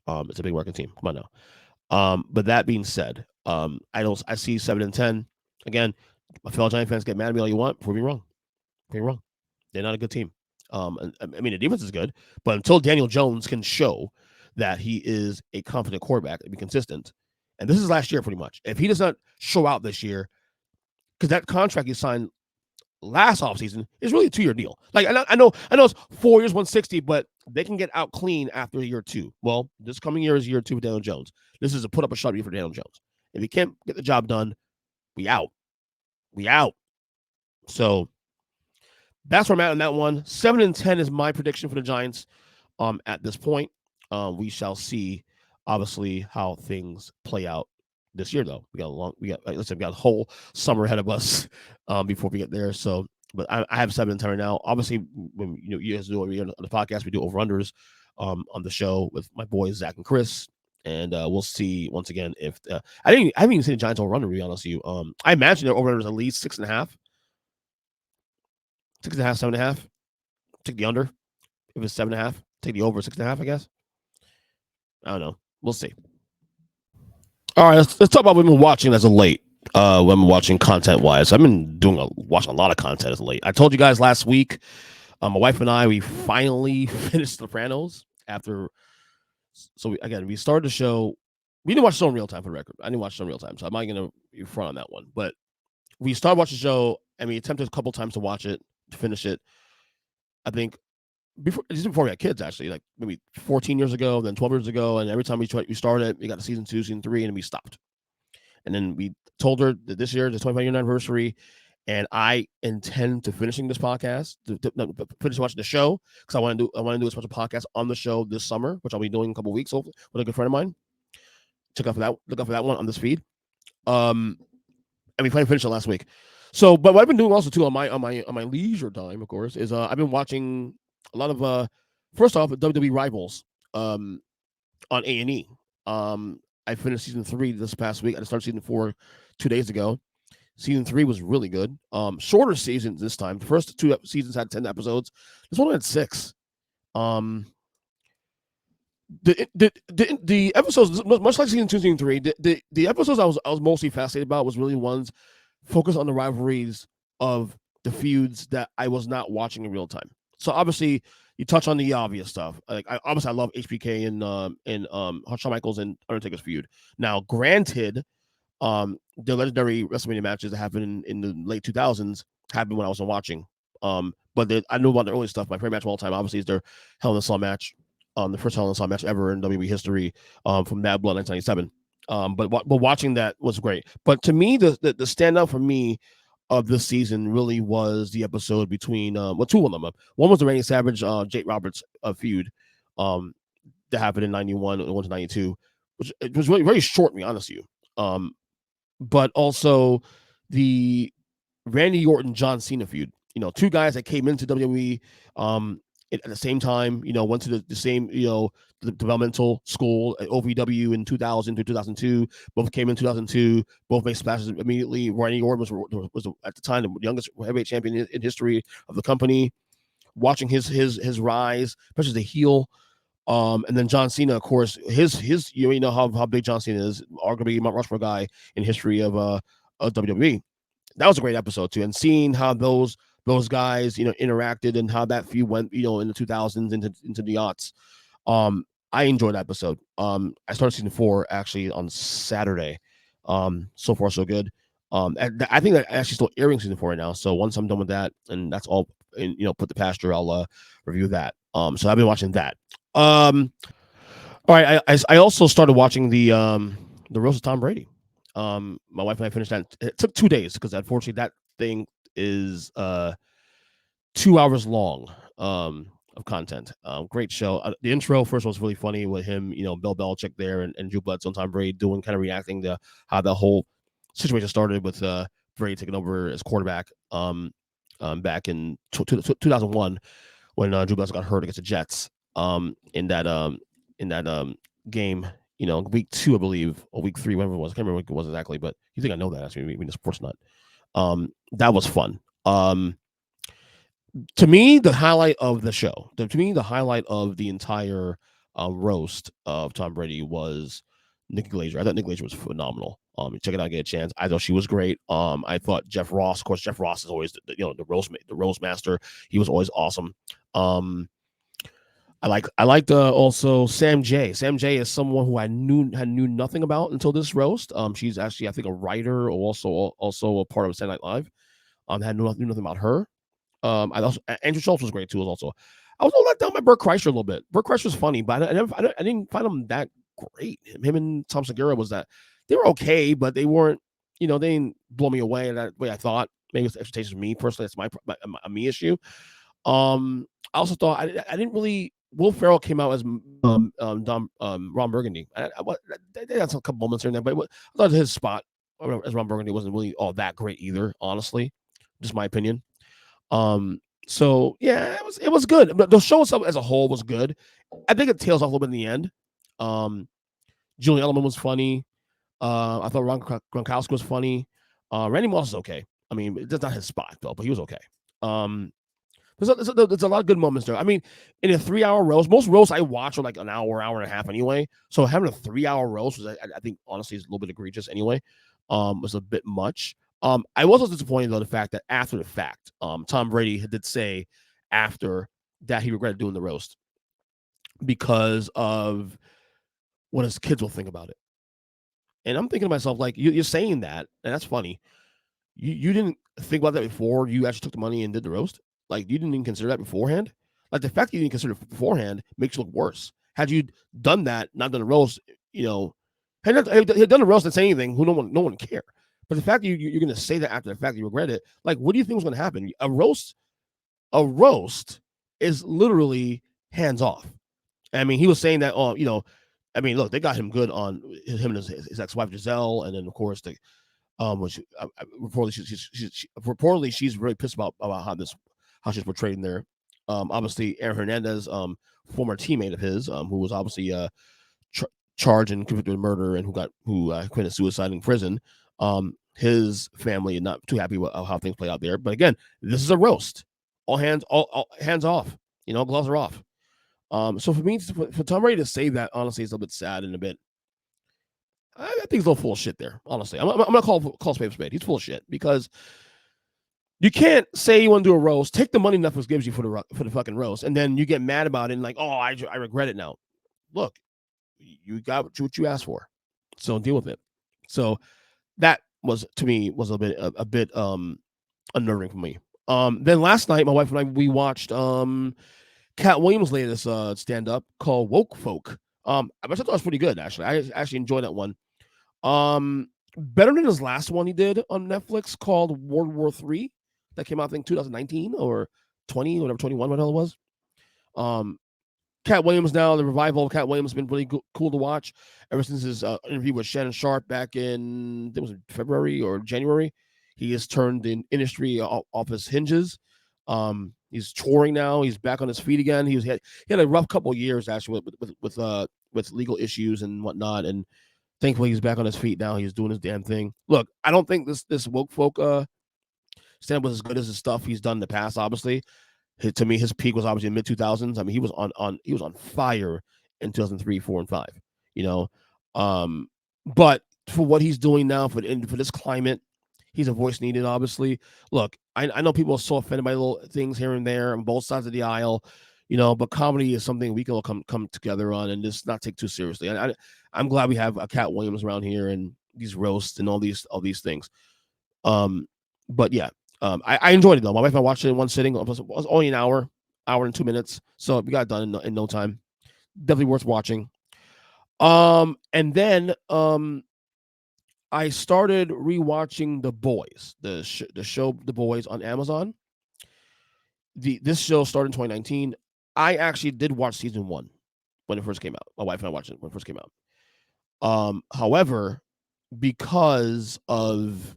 It's a big market team. Come on now. But that being said, I see 7-10. Again, my fellow Giant fans get mad at me all you want. Prove me wrong. They're not a good team. I mean, the defense is good, but until Daniel Jones can show that he is a confident quarterback and be consistent, and this is last year pretty much. If he does not show out this year, because that contract he signed last offseason is really a 2-year deal. Like I know it's 4 years, 160, but they can get out clean after year 2. Well, this coming year is year 2 for Daniel Jones. This is a put up a shot for Daniel Jones. If he can't get the job done, we out. So that's where I'm at on that one. 7-10 is my prediction for the Giants. At this point, we shall see, obviously, how things play out this year. Though we got a whole summer ahead of us before we get there. So, but I have 7-10 right now. Obviously, when you guys do it on the podcast, we do over unders on the show with my boys Zach and Chris. And we'll see once again if I haven't even seen the Giants over under. To be honest with you, I imagine their over under is at least 6.5. 6.5, 7.5. Take the under. If it's 7.5, take the over 6.5. I guess. I don't know. We'll see. All right, let's talk about what we've been watching as of late. When I'm watching content wise, I've been watching a lot of content as of late. I told you guys last week, my wife and I, we finally finished Sopranos after. So we started the show. We didn't watch the show in real time for the record. I didn't watch the show in real time, so I'm not going to be front on that one. But we started watching the show, and we attempted a couple times to watch it, to finish it. I think before we had kids, actually, like maybe 14 years ago, then 12 years ago, and every time we started, we got to season 2, season 3, and then we stopped. And then we told her that this year is the 25-year anniversary, and I intend to finishing this podcast, finish watching the show, because I want to do a special podcast on the show this summer, which I'll be doing in a couple of weeks, hopefully, with a good friend of mine. Look out for that one on this feed. And we finally finished it last week. So, but what I've been doing also too on my leisure time, of course, is I've been watching a lot of first off WWE Rivals on A&E. I finished season 3 this past week. I started season 4 2 days ago. Season 3 was really good. Shorter seasons this time. The first 2 seasons had 10 episodes. This one had 6. The episodes, much like season 2, season 3, the episodes I was mostly fascinated about was really ones focused on the rivalries of the feuds that I was not watching in real time. So obviously, you touch on the obvious stuff. Like I love HBK and Shawn Michaels and Undertaker's feud. Now, granted, the legendary WrestleMania matches that happened in the late 2000s happened when I wasn't watching. But I knew about the early stuff. My favorite match of all time, obviously, is their Hell in a Cell match. The first Hell in a Cell match ever in WWE history from Bad Blood 1997. But watching that was great. But to me, the standout for me of this season really was the episode between 2 of them. One was the Randy Savage Jake Roberts feud that happened in 91 and 1 to 92, which it was really very short, to be honest with you. But also the Randy Orton John Cena feud. 2 guys that came into WWE at the same time, went to the same, the developmental school at OVW in 2000 to 2002. Both came in 2002. Both made splashes immediately. Randy Orton was at the time the youngest heavyweight champion in history of the company. Watching his rise, especially as a heel. And then John Cena, of course, his you know how big John Cena is, arguably Mount Rushmore guy in history of WWE. That was a great episode too, and seeing how those guys interacted and how that feud went in the 2000s into the aughts. I enjoyed that episode. I started season 4 actually on Saturday. So far so good. I think that actually still airing season 4 right now. So once I'm done with that and that's all, and put the pasture, I'll review that. So I've been watching that. All right. I also started watching the Roast of Tom Brady. My wife and I finished that. It took 2 days because unfortunately that thing is 2 hours long of content. Great show. The intro first was really funny with him, Bill Belichick there and Drew Bledsoe and Tom Brady doing kind of reacting to how the whole situation started with Brady taking over as quarterback back in 2001 when Drew Bledsoe got hurt against the Jets in that game week 2, I believe, or week 3, whatever it was. I can't remember what it was exactly, but you think I know that actually, being a sports nut. That was fun. To me, the highlight of the show, to me, the highlight of the entire roast of Tom Brady was Nikki Glazer. I thought Nikki Glazer was phenomenal. Check it out, get a chance. I thought she was great. I thought Jeff Ross, of course, Jeff Ross is always the roast master. He was always awesome. I liked also Sam J. Sam J is someone who I knew nothing about until this roast. She's actually, I think, a writer, or also a part of Saturday Night Live. Knew nothing about her. I also Andrew Schultz was great too. I was all let down by Bert Kreischer a little bit. Bert Kreischer was funny, but I didn't find him that great. Him and Tom Segura they were okay, but they weren't. They didn't blow me away that way I thought. Maybe it's expectations of me personally. That's my me issue. I also thought I didn't really. Will Ferrell came out as Ron Burgundy. They had a couple moments here and there, but I thought his spot as Ron Burgundy wasn't really all that great either. Honestly, just my opinion. So yeah, it was good. But the show itself as a whole was good. I think it tails off a little bit in the end. Julian Edelman was funny. I thought Ron Gronkowski was funny. Randy Moss is okay. I mean, that's not his spot though, but he was okay. There's a lot of good moments there. I mean, in a 3-hour roast, most roasts I watch are like an hour and a half anyway. So having a 3-hour roast was, I think, honestly, is a little bit egregious anyway. Was a bit much. I was also disappointed though the fact that after the fact, Tom Brady did say after that he regretted doing the roast because of what his kids will think about it. And I'm thinking to myself, like, you're saying that, and that's funny. You didn't think about that before you actually took the money and did the roast? Like, you didn't even consider that beforehand? Like, the fact that you didn't consider it beforehand makes you look worse. Had you done that, not done a roast, had done a roast and say anything, no one would care. But the fact that you're going to say that after the fact that you regret it, like, what do you think was going to happen? A roast is literally hands off. I mean, he was saying that, look, they got him good on him and his ex-wife Giselle, and then of course which reportedly she's very pissed about how she's portrayed in there. Obviously, Aaron Hernandez, former teammate of his, who was obviously charged and convicted of murder and who committed suicide in prison. His family are not too happy with how things play out there. But again, this is a roast. All hands off. Gloves are off. So for me, for Tom Brady to say that, honestly, is a little bit sad and a bit. I think he's a little full of shit there. Honestly, I'm gonna call spade a spade. He's full of shit because you can't say you want to do a roast, take the money Netflix gives you for the fucking roast, and then you get mad about it and like, oh, I regret it now. Look, you got what you asked for, so deal with it. So that was, to me, was a bit unnerving for me. Then last night, my wife and I, we watched Katt Williams' latest stand up called Woke Foke. I thought it was pretty good, actually. I actually enjoyed that one. Better than his last one he did on Netflix called World War III. That came out, I think, 2019 or 20, whatever, 21, what the hell it was. Katt Williams now, the revival of Katt Williams has been really cool to watch ever since his interview with Shannon Sharp back in, I think it was February or January. He has turned the industry off his hinges. He's touring now. He's back on his feet again. He had a rough couple of years actually with legal issues and whatnot. And thankfully he's back on his feet now. He's doing his damn thing. Look, I don't think this woke folk stand was as good as the stuff he's done in the past. Obviously, to me, his peak was obviously in mid 2000s. I mean, he was on fire in 2003, 4, and 5. But for what he's doing now for this climate, he's a voice needed. Obviously, look, I know people are so offended by little things here and there on both sides of the aisle, but comedy is something we can all come together on and just not take too seriously. I'm glad we have a Katt Williams around here and these roasts and all these things. But yeah. I enjoyed it though. My wife and I watched it in one sitting. It was only an hour and 2 minutes, so we got it done in no time. Definitely worth watching. And then I started rewatching The Boys, the show The Boys on Amazon. This show started in 2019. I actually did watch season 1 when it first came out. My wife and I watched it when it first came out. However, because of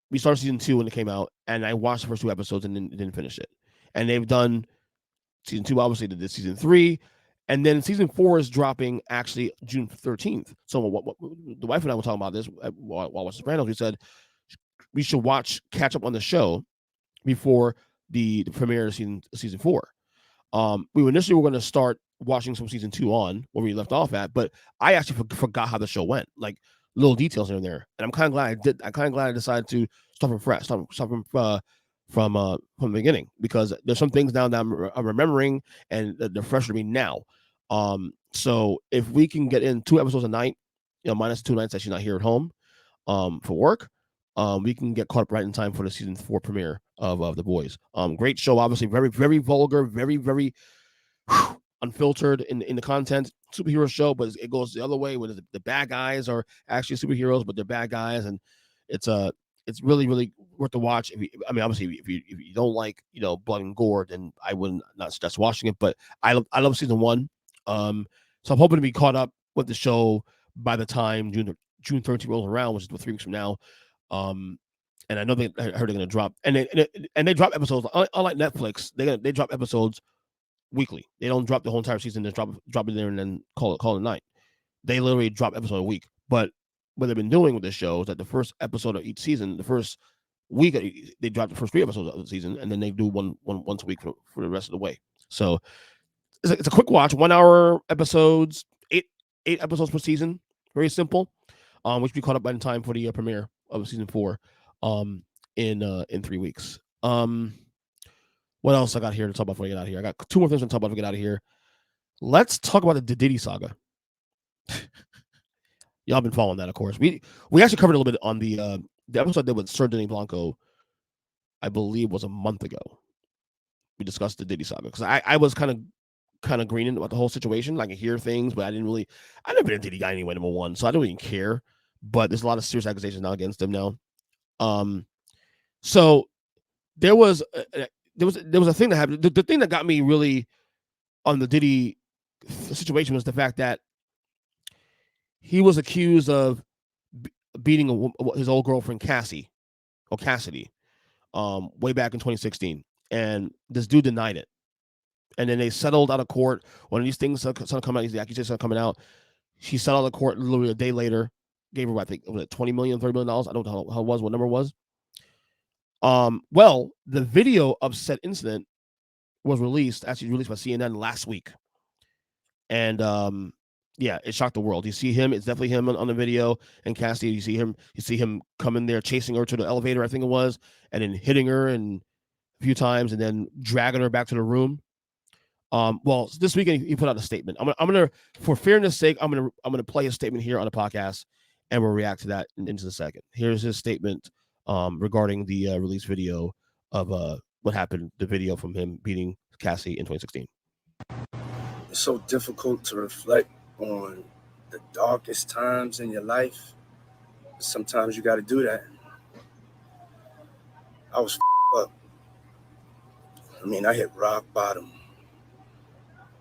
we started season 2 when it came out, and I watched the first 2 episodes and didn't finish it. And they've done season 2, obviously, they did season 3, And then season 4 is dropping actually June 13th. So what the wife and I were talking about this while watching Sopranos. We said we should catch up on the show before the premiere of season 4. We initially were going to start watching some season 2 on where we left off at, but I actually forgot how the show went, like little details here and there. And I'm kind of glad I did. I'm kind of glad I decided to start from fresh, start from the beginning, because there's some things now that I'm remembering and they're fresh to me now. So if we can get in 2 episodes a night, minus 2 nights that she's not here at home, for work, we can get caught up right in time for the season 4 premiere of The Boys. Great show, obviously very, very vulgar, very, very unfiltered in the content. Superhero show, but it goes the other way, where the bad guys are actually superheroes, but they're bad guys, and it's really, really worth to watch. Obviously, if you don't like blood and gore, then I would not suggest watching it. But I love season 1, so I'm hoping to be caught up with the show by the time June 13th rolls around, which is 3 weeks from now. And I know I heard they're going to drop, and they drop episodes unlike Netflix. They drop episodes weekly. They don't drop the whole entire season. They drop it there and then call it a night. They literally drop episode a week. But what they've been doing with this show is that the first episode of each season, the first week, they drop the first 3 episodes of the season, and then they do one once a week for the rest of the way. So it's a quick watch, 1 hour episodes, eight episodes per season. Very simple. Which we caught up by the time for the premiere of season 4, in 3 weeks. What else I got here to talk about before I get out of here? I got 2 more things to talk about before we get out of here. Let's talk about the Diddy saga. Y'all been following that, of course. We actually covered a little bit on the episode that with Sir Denny Blanco, I believe was a month ago. We discussed the Diddy saga, because I was kind of greening about the whole situation. Like, I hear things, but I never been a Diddy guy anyway, number one, so I don't even care. But there's a lot of serious accusations now against him now. So there was a thing that happened. The thing that got me really on the Diddy situation was the fact that he was accused of beating his old girlfriend Cassidy, way back in 2016, and this dude denied it. And then they settled out of court. One of these things started coming out, these accusations are coming out. She settled out of court literally a day later. Gave her, I think, $20 million, $30 million. I don't know how it was, what number it was. Well, the video of said incident was released by CNN last week. And yeah, it shocked the world. You see him, it's definitely him on the video, and Cassidy, you see him come in there chasing her to the elevator, I think it was, and then hitting her a few times and then dragging her back to the room. Well, this weekend he put out a statement. I'm gonna, for fairness' sake, I'm gonna play a statement here on the podcast, and we'll react to that in just a second. Here's his statement regarding the release video of what happened, the video from him beating Cassie in 2016. It's so difficult to reflect on the darkest times in your life. Sometimes you got to do that. I was up. I hit rock bottom,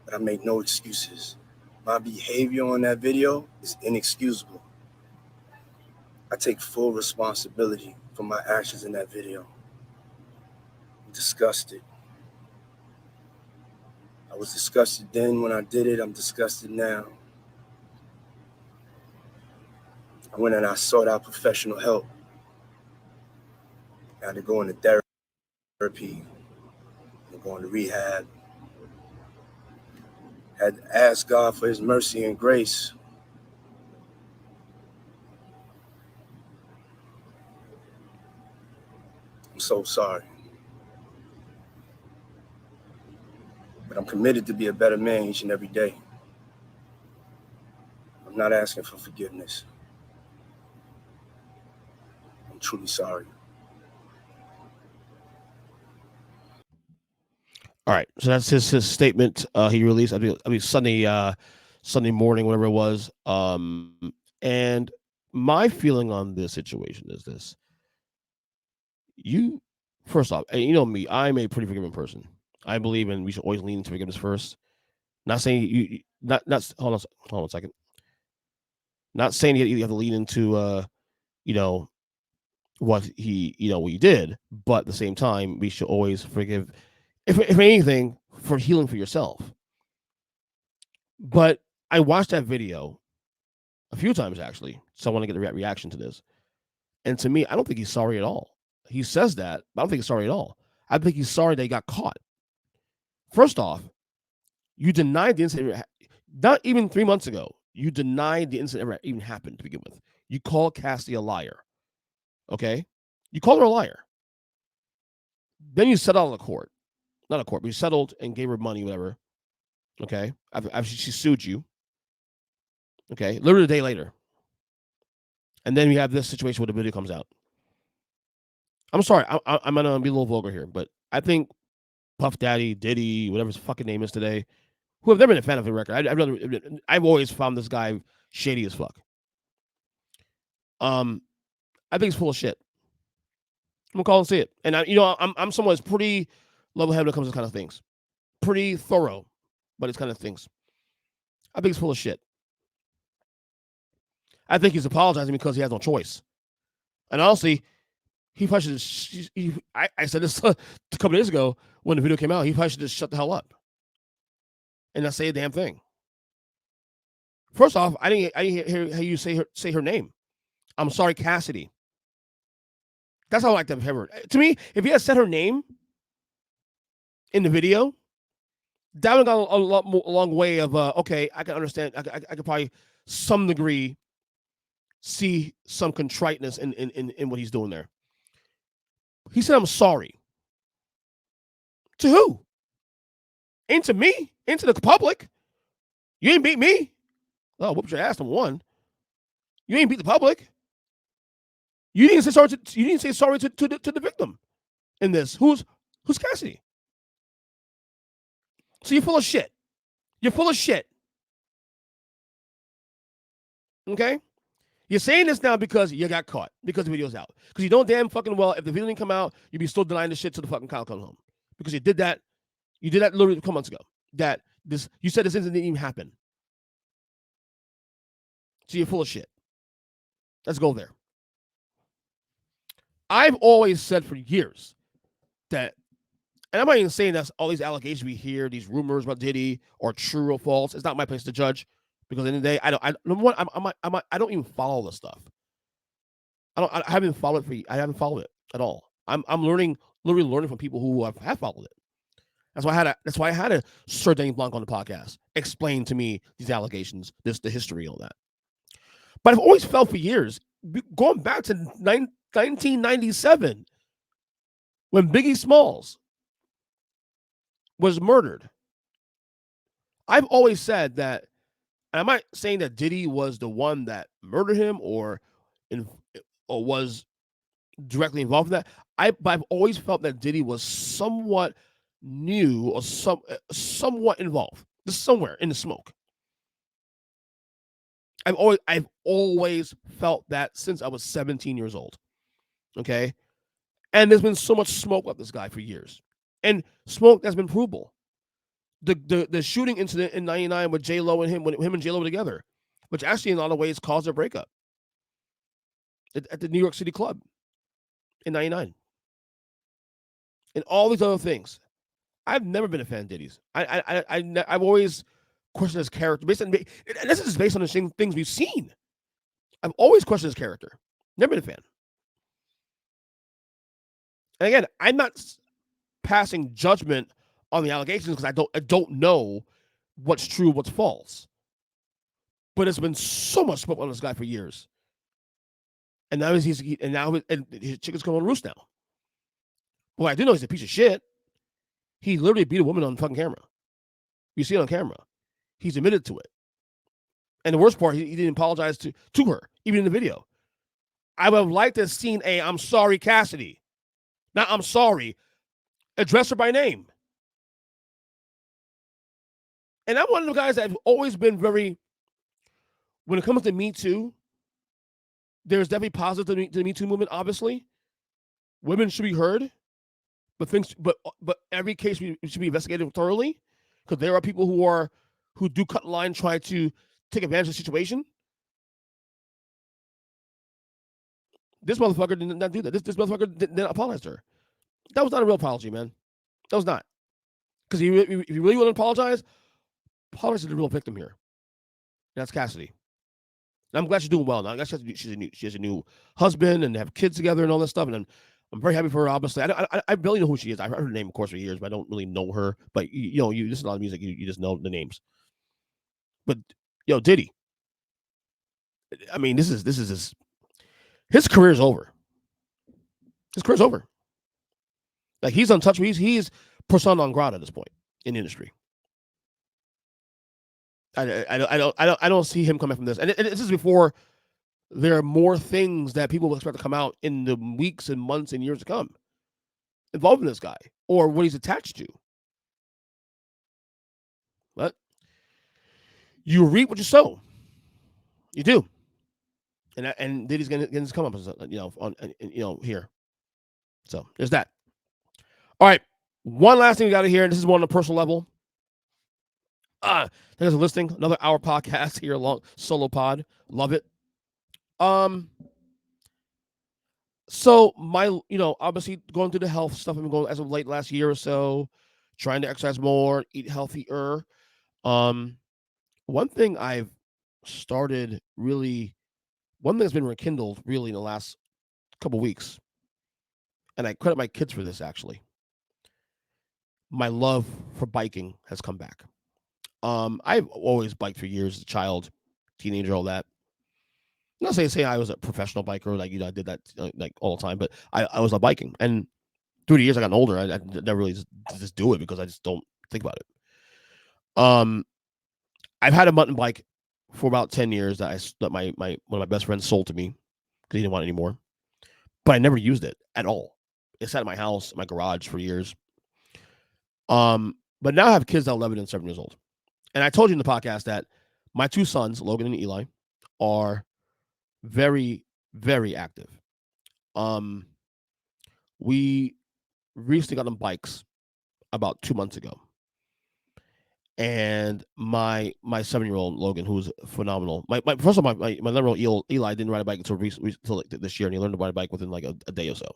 but I make no excuses. My behavior on that video is inexcusable. I take full responsibility for my actions in that video. I'm disgusted. I was disgusted then when I did it. I'm disgusted now. I went and I sought out professional help. I had to go into therapy. I'm going to rehab. Had to ask God for his mercy and grace. I'm so sorry. But I'm committed to be a better man each and every day. I'm not asking for forgiveness. I'm truly sorry. All right, so that's his statement. He released, I mean Sunday morning, whatever it was. And my feeling on this situation is this: first off, and you know me, I'm a pretty forgiving person. I believe we should always lean into forgiveness first. Not saying hold on a second. Not saying you have to lean into what he did, but at the same time, we should always forgive, if anything, for healing for yourself. But I watched that video a few times, actually, so I want to get a reaction to this. And to me, I don't think he's sorry at all. He says that, but I don't think he's sorry at all. I think he's sorry that he got caught. First off, you denied the incident. Not even 3 months ago, you denied the incident ever even happened to begin with. You called Cassidy a liar. Okay? You called her a liar. Then you settled out of court. Not a court, but you settled and gave her money, whatever. Okay? After she sued you. Okay? Literally a day later. And then we have this situation where the video comes out. I'm sorry, I'm going to be a little vulgar here, but I think Puff Daddy, Diddy, whatever his fucking name is today, who have never been a fan of the record. I've always found this guy shady as fuck. I think he's full of shit. I'm gonna call and see it. And I'm someone that's pretty level-headed when it comes to kind of things. Pretty thorough, but it's kind of things. I think he's full of shit. I think he's apologizing because he has no choice. And honestly, he probably should. I said this a couple days ago when the video came out. He probably should just shut the hell up and not say a damn thing. First off, I didn't hear you say her name. I'm sorry, Cassidy. That's how I like to have heard. To me, if he had said her name in the video, that would have gone a long way of okay, I can understand. I could probably some degree see some contriteness in what he's doing there. He said, I'm sorry. To who? Ain't to me? Ain't to the public? You ain't beat me. Oh, whoop your ass, number one. You ain't beat the public. You didn't say sorry to the victim in this. Who's Cassidy? So you're full of shit. You're full of shit. Okay? You're saying this now because you got caught, because the video's out. Because you know damn fucking well if the video didn't come out, you'd be still denying the shit till the fucking cow comes home. Because you did that literally a couple months ago. You said this incident didn't even happen. So you're full of shit. Let's go there. I've always said for years that, and I'm not even saying that all these allegations we hear, these rumors about Diddy, are true or false. It's not my place to judge, because at the end of the day, I don't even follow this stuff. I haven't followed it at all. I'm literally learning from people who have followed it. That's why I had a Sir Danny Blanc on the podcast explain to me these allegations, the history, all that. But I've always felt for years, going back to 1997, when Biggie Smalls was murdered. I've always said that, and I'm not saying that Diddy was the one that murdered him or was directly involved in that. But I've always felt that Diddy was somewhat new or somewhat involved, just somewhere in the smoke. I've always felt that since I was 17 years old. Okay, and there's been so much smoke about this guy for years, and smoke that's been provable. The shooting incident in '99 with J-Lo and him, when him and J-Lo were together, which actually in a lot of ways caused their breakup at the New York City club in '99, and all these other things. I've never been a fan of Diddy's. I've always questioned his character, and this is based on the same things we've seen. I've always questioned his character. Never been a fan. And again, I'm not passing judgment on the allegations because I don't know what's true, what's false. But there's been so much smoke on this guy for years, and now his chicken's coming on roost now. Well, I do know he's a piece of shit. He literally beat a woman on fucking camera. You see it on camera. He's admitted to it. And the worst part, he didn't apologize to her, even in the video. I would have liked to have seen I'm sorry, Cassidy. Not I'm sorry. Address her by name. And I'm one of the guys that have always been very, when it comes to Me Too, there's definitely positive to the Me Too movement, obviously. Women should be heard, but every case should be investigated thoroughly, because there are people who do cut the line, try to take advantage of the situation. This motherfucker did not do that. This motherfucker didn't apologize to her. That was not a real apology, man. That was not. Because if you really want to apologize, apologize to the real victim here. That's Cassidy. And I'm glad she's doing well now. I guess she has a new husband and they have kids together and all that stuff. And I'm very happy for her. Obviously, I barely know who she is. I've heard her name, of course, for years, but I don't really know her. But you listen to a lot of music, you just know the names. But Diddy. I mean, this is his career's over. His career's over. Like, he's untouchable. He's persona non grata at this point in the industry. I don't see him coming from this. And this is before there are more things that people will expect to come out in the weeks and months and years to come involving this guy or what he's attached to. But you reap what you sow. You do. And Diddy's getting his come up, here. So there's that. All right. One last thing we got to hear, and this is more on a personal level. Thanks for listening. Another hour podcast here, long solo pod. Love it. So my, obviously going through the health stuff I've been going as of late last year or so, trying to exercise more, eat healthier. One thing I've started one thing that's been rekindled really in the last couple weeks, and I credit my kids for this actually. My love for biking has come back. I've always biked for years as a child, teenager, all that. I'm not saying I was a professional biker, like, I did that like all the time, but I was biking. And through the years I got older, I never really just do it because I just don't think about it. I've had a mountain bike for about 10 years that my one of my best friends sold to me because he didn't want it anymore. But I never used it at all. It sat at my house, my garage for years. But now I have kids that are 11 and 7 years old. And I told you in the podcast that my two sons, Logan and Eli, are very, very active. We recently got them bikes about 2 months ago. And my 7-year-old Logan, who's phenomenal. My 11-year-old Eli didn't ride a bike until this year, and he learned to ride a bike within like a day or so.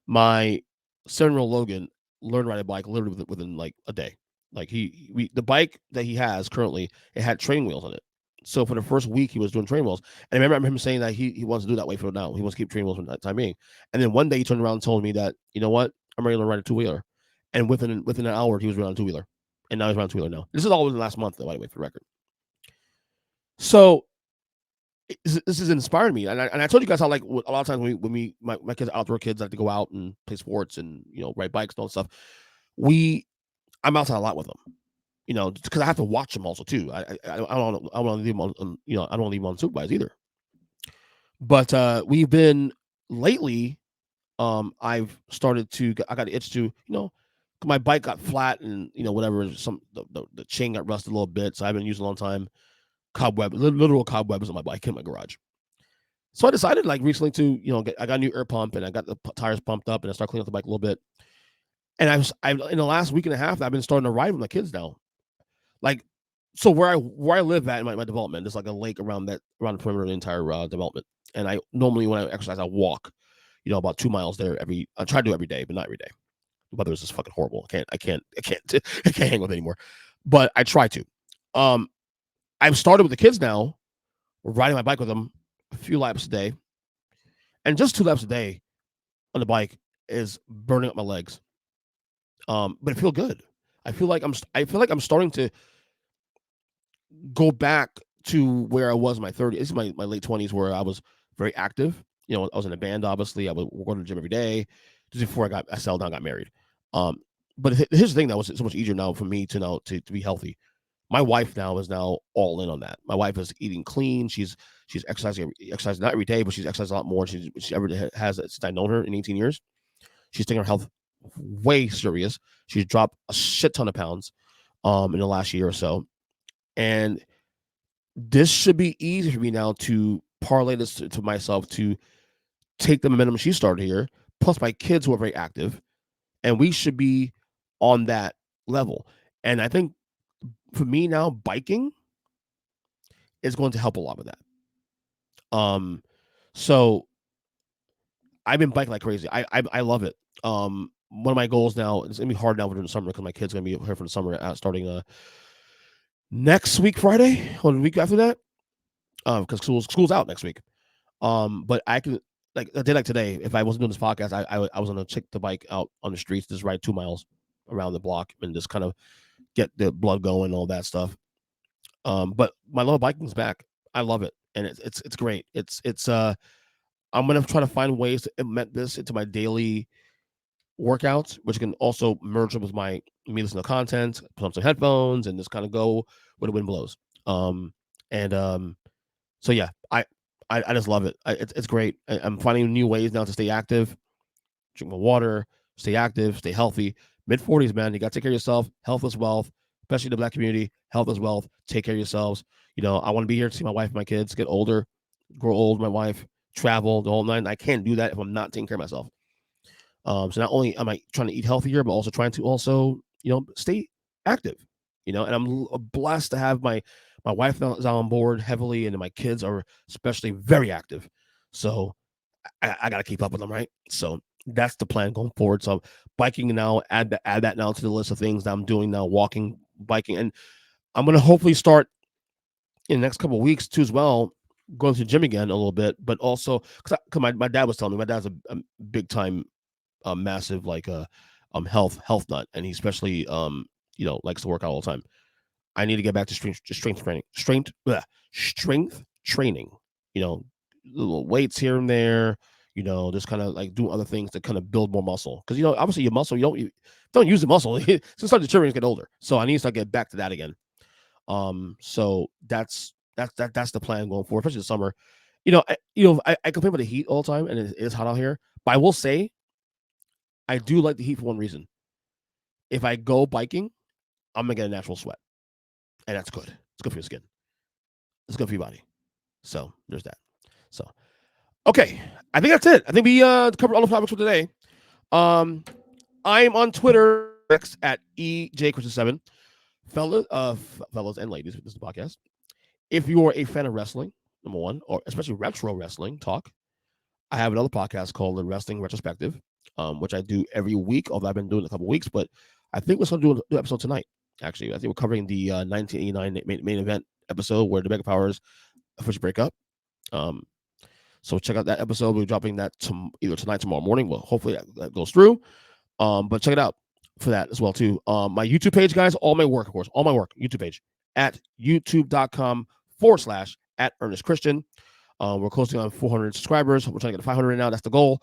My 7-year-old Logan learned to ride a bike literally within like a day. Like the bike that he has currently, it had training wheels on it. So for the first week, he was doing training wheels. And I remember him saying that he wants to do that way for now. He wants to keep training wheels for that time being. And then one day he turned around and told me that, you know what? I'm ready to ride a two-wheeler. And within an hour, he was riding a two-wheeler. And now he's riding a two-wheeler now. This is all within the last month, by the way, for the record. So this has inspired me. And I told you guys how, like, a lot of times when my kids are outdoor kids, like to go out and play sports and, ride bikes and all that stuff. I'm outside a lot with them, because I have to watch them also too. I don't want to leave them on, I don't want to leave them unsupervised either. But we've been lately. I've started to. I got an itch to, my bike got flat and whatever. The chain got rusted a little bit, so I've been using a long time. Literal cobwebs on my bike in my garage. So I decided, like, recently to I got a new air pump and I got the tires pumped up and I started cleaning up the bike a little bit. And I in the last week and a half, I've been starting to ride with my kids now. Like, so where I live at in my development, there's like a lake around the perimeter of the entire development. And I normally, when I exercise, I walk, about 2 miles there I try to do every day, but not every day. The weather is just fucking horrible. I can't hang with it anymore. But I try to. I've started with the kids now. We're riding my bike with them a few laps a day. And just 2 laps a day on the bike is burning up my legs. But I feel good. I feel like I'm starting to go back to where I was in my 30s. This is my late 20s, where I was very active. I was in a band, obviously. I would go to the gym every day just before I settled down, got married. But here's the thing that was so much easier now for me to be healthy. My wife now is all in on that. My wife is eating clean. She's exercising not every day, but she's exercising a lot more. She ever has since I've known her in 18 years. She's taking her health way serious. She's dropped a shit ton of pounds in the last year or so. And this should be easy for me now to parlay this to myself, to take the momentum she started here, plus my kids who are very active, and we should be on that level. And I think for me now, biking is going to help a lot with that. So I've been biking like crazy. I love it. One of my goals now, it's gonna be hard now during the summer because my kid's gonna be here for the summer, starting next week, Friday, or the week after that, because school's out next week. But I can, like a day like today, if I wasn't doing this podcast, I was gonna check the bike out on the streets, just ride 2 miles around the block and just kind of get the blood going and all that stuff. But my love of biking's back. I love it, and it's great. I'm gonna try to find ways to implement this into my daily workouts, which can also merge with me listening to content, put on some headphones, and just kind of go where the wind blows. So yeah, I just love it. It's great. I'm finding new ways now to stay active, drink more water, stay active, stay healthy. Mid-40s, man, you got to take care of yourself. Health is wealth, especially in the Black community. Health is wealth. Take care of yourselves. I want to be here to see my wife and my kids get older, grow old, my wife, travel the whole night. I can't do that if I'm not taking care of myself. So not only am I trying to eat healthier, but also trying to stay active, and I'm blessed to have my wife is on board heavily, and my kids are especially very active. So I got to keep up with them, right? So that's the plan going forward. So biking now, add that now to the list of things that I'm doing now, walking, biking, and I'm going to hopefully start in the next couple of weeks too as well, going to the gym again a little bit, but also because my dad was telling me, my dad's a big time, massive health nut, and he especially likes to work out all the time. I need to get back to strength training, little weights here and there, just kind of like doing other things to kind of build more muscle. Because, obviously your muscle, you don't use the muscle. It's start deteriorating as you get older. So I need to start getting back to that again. So that's the plan going forward, especially the summer. I complain about the heat all the time, and it is hot out here. But I will say, I do like the heat for one reason. If I go biking, I'm gonna get a natural sweat, and that's good. It's good for your skin. It's good for your body. So there's that. So, okay, I think that's it. I think we covered all the topics for today. I'm on Twitter at EJ Christian 7. Fellas and ladies, this is the podcast. If you are a fan of wrestling, number one, or especially retro wrestling talk, I have another podcast called the Wrestling Retrospective, which I do every week, although I've been doing it a couple weeks, but I think we're going to do an episode tonight, actually. I think we're covering the 1989 main event episode where the Mega Powers officially break up. So check out that episode. We're dropping that either tonight, tomorrow morning. Well, hopefully that goes through. But check it out for that as well, too. My YouTube page, guys, all my work, YouTube page at youtube.com/@Earnest Christian. We're closing on 400 subscribers. We're trying to get to 500 now. That's the goal.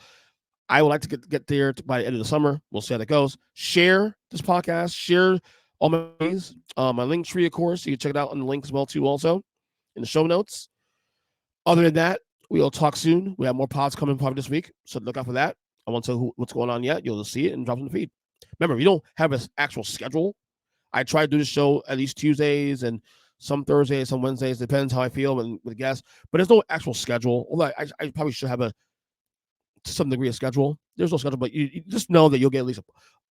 I would like to get there by the end of the summer. We'll see how that goes. Share this podcast. Share all my things. My link tree, of course. You can check it out on the link as well, too, also in the show notes. Other than that, we'll talk soon. We have more pods coming probably this week, so look out for that. I won't tell you what's going on yet. You'll just see it and drop it in the feed. Remember, we don't have an actual schedule. I try to do the show at least Tuesdays and some Thursdays, some Wednesdays. Depends how I feel with guests. But there's no actual schedule. Although I probably should have to some degree of schedule. There's no schedule, but you just know that you'll get at least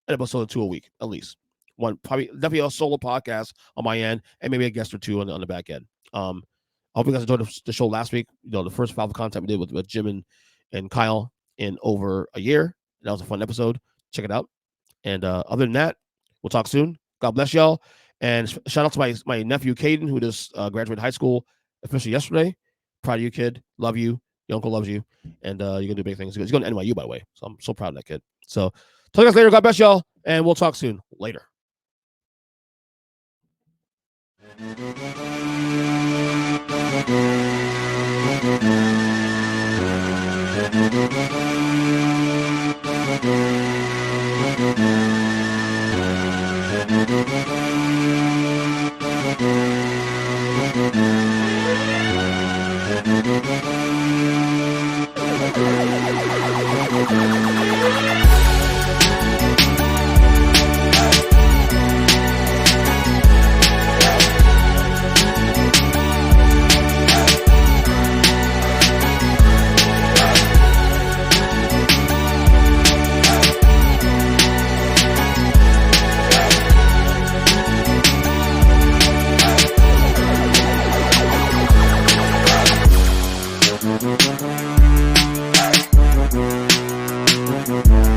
an episode or two a week, at least. One, probably definitely a solo podcast on my end, and maybe a guest or two on the back end. I hope you guys enjoyed the show last week. The first Valve content we did with Jim and Kyle in over a year. That was a fun episode. Check it out. And other than that, we'll talk soon. God bless y'all. And shout out to my nephew, Caden, who just graduated high school officially yesterday. Proud of you, kid. Love you. Your uncle loves you. And you're going to do big things. He's going to NYU, by the way. So I'm so proud of that kid. So talk to you guys later. God bless y'all. And we'll talk soon. Later. Thank you.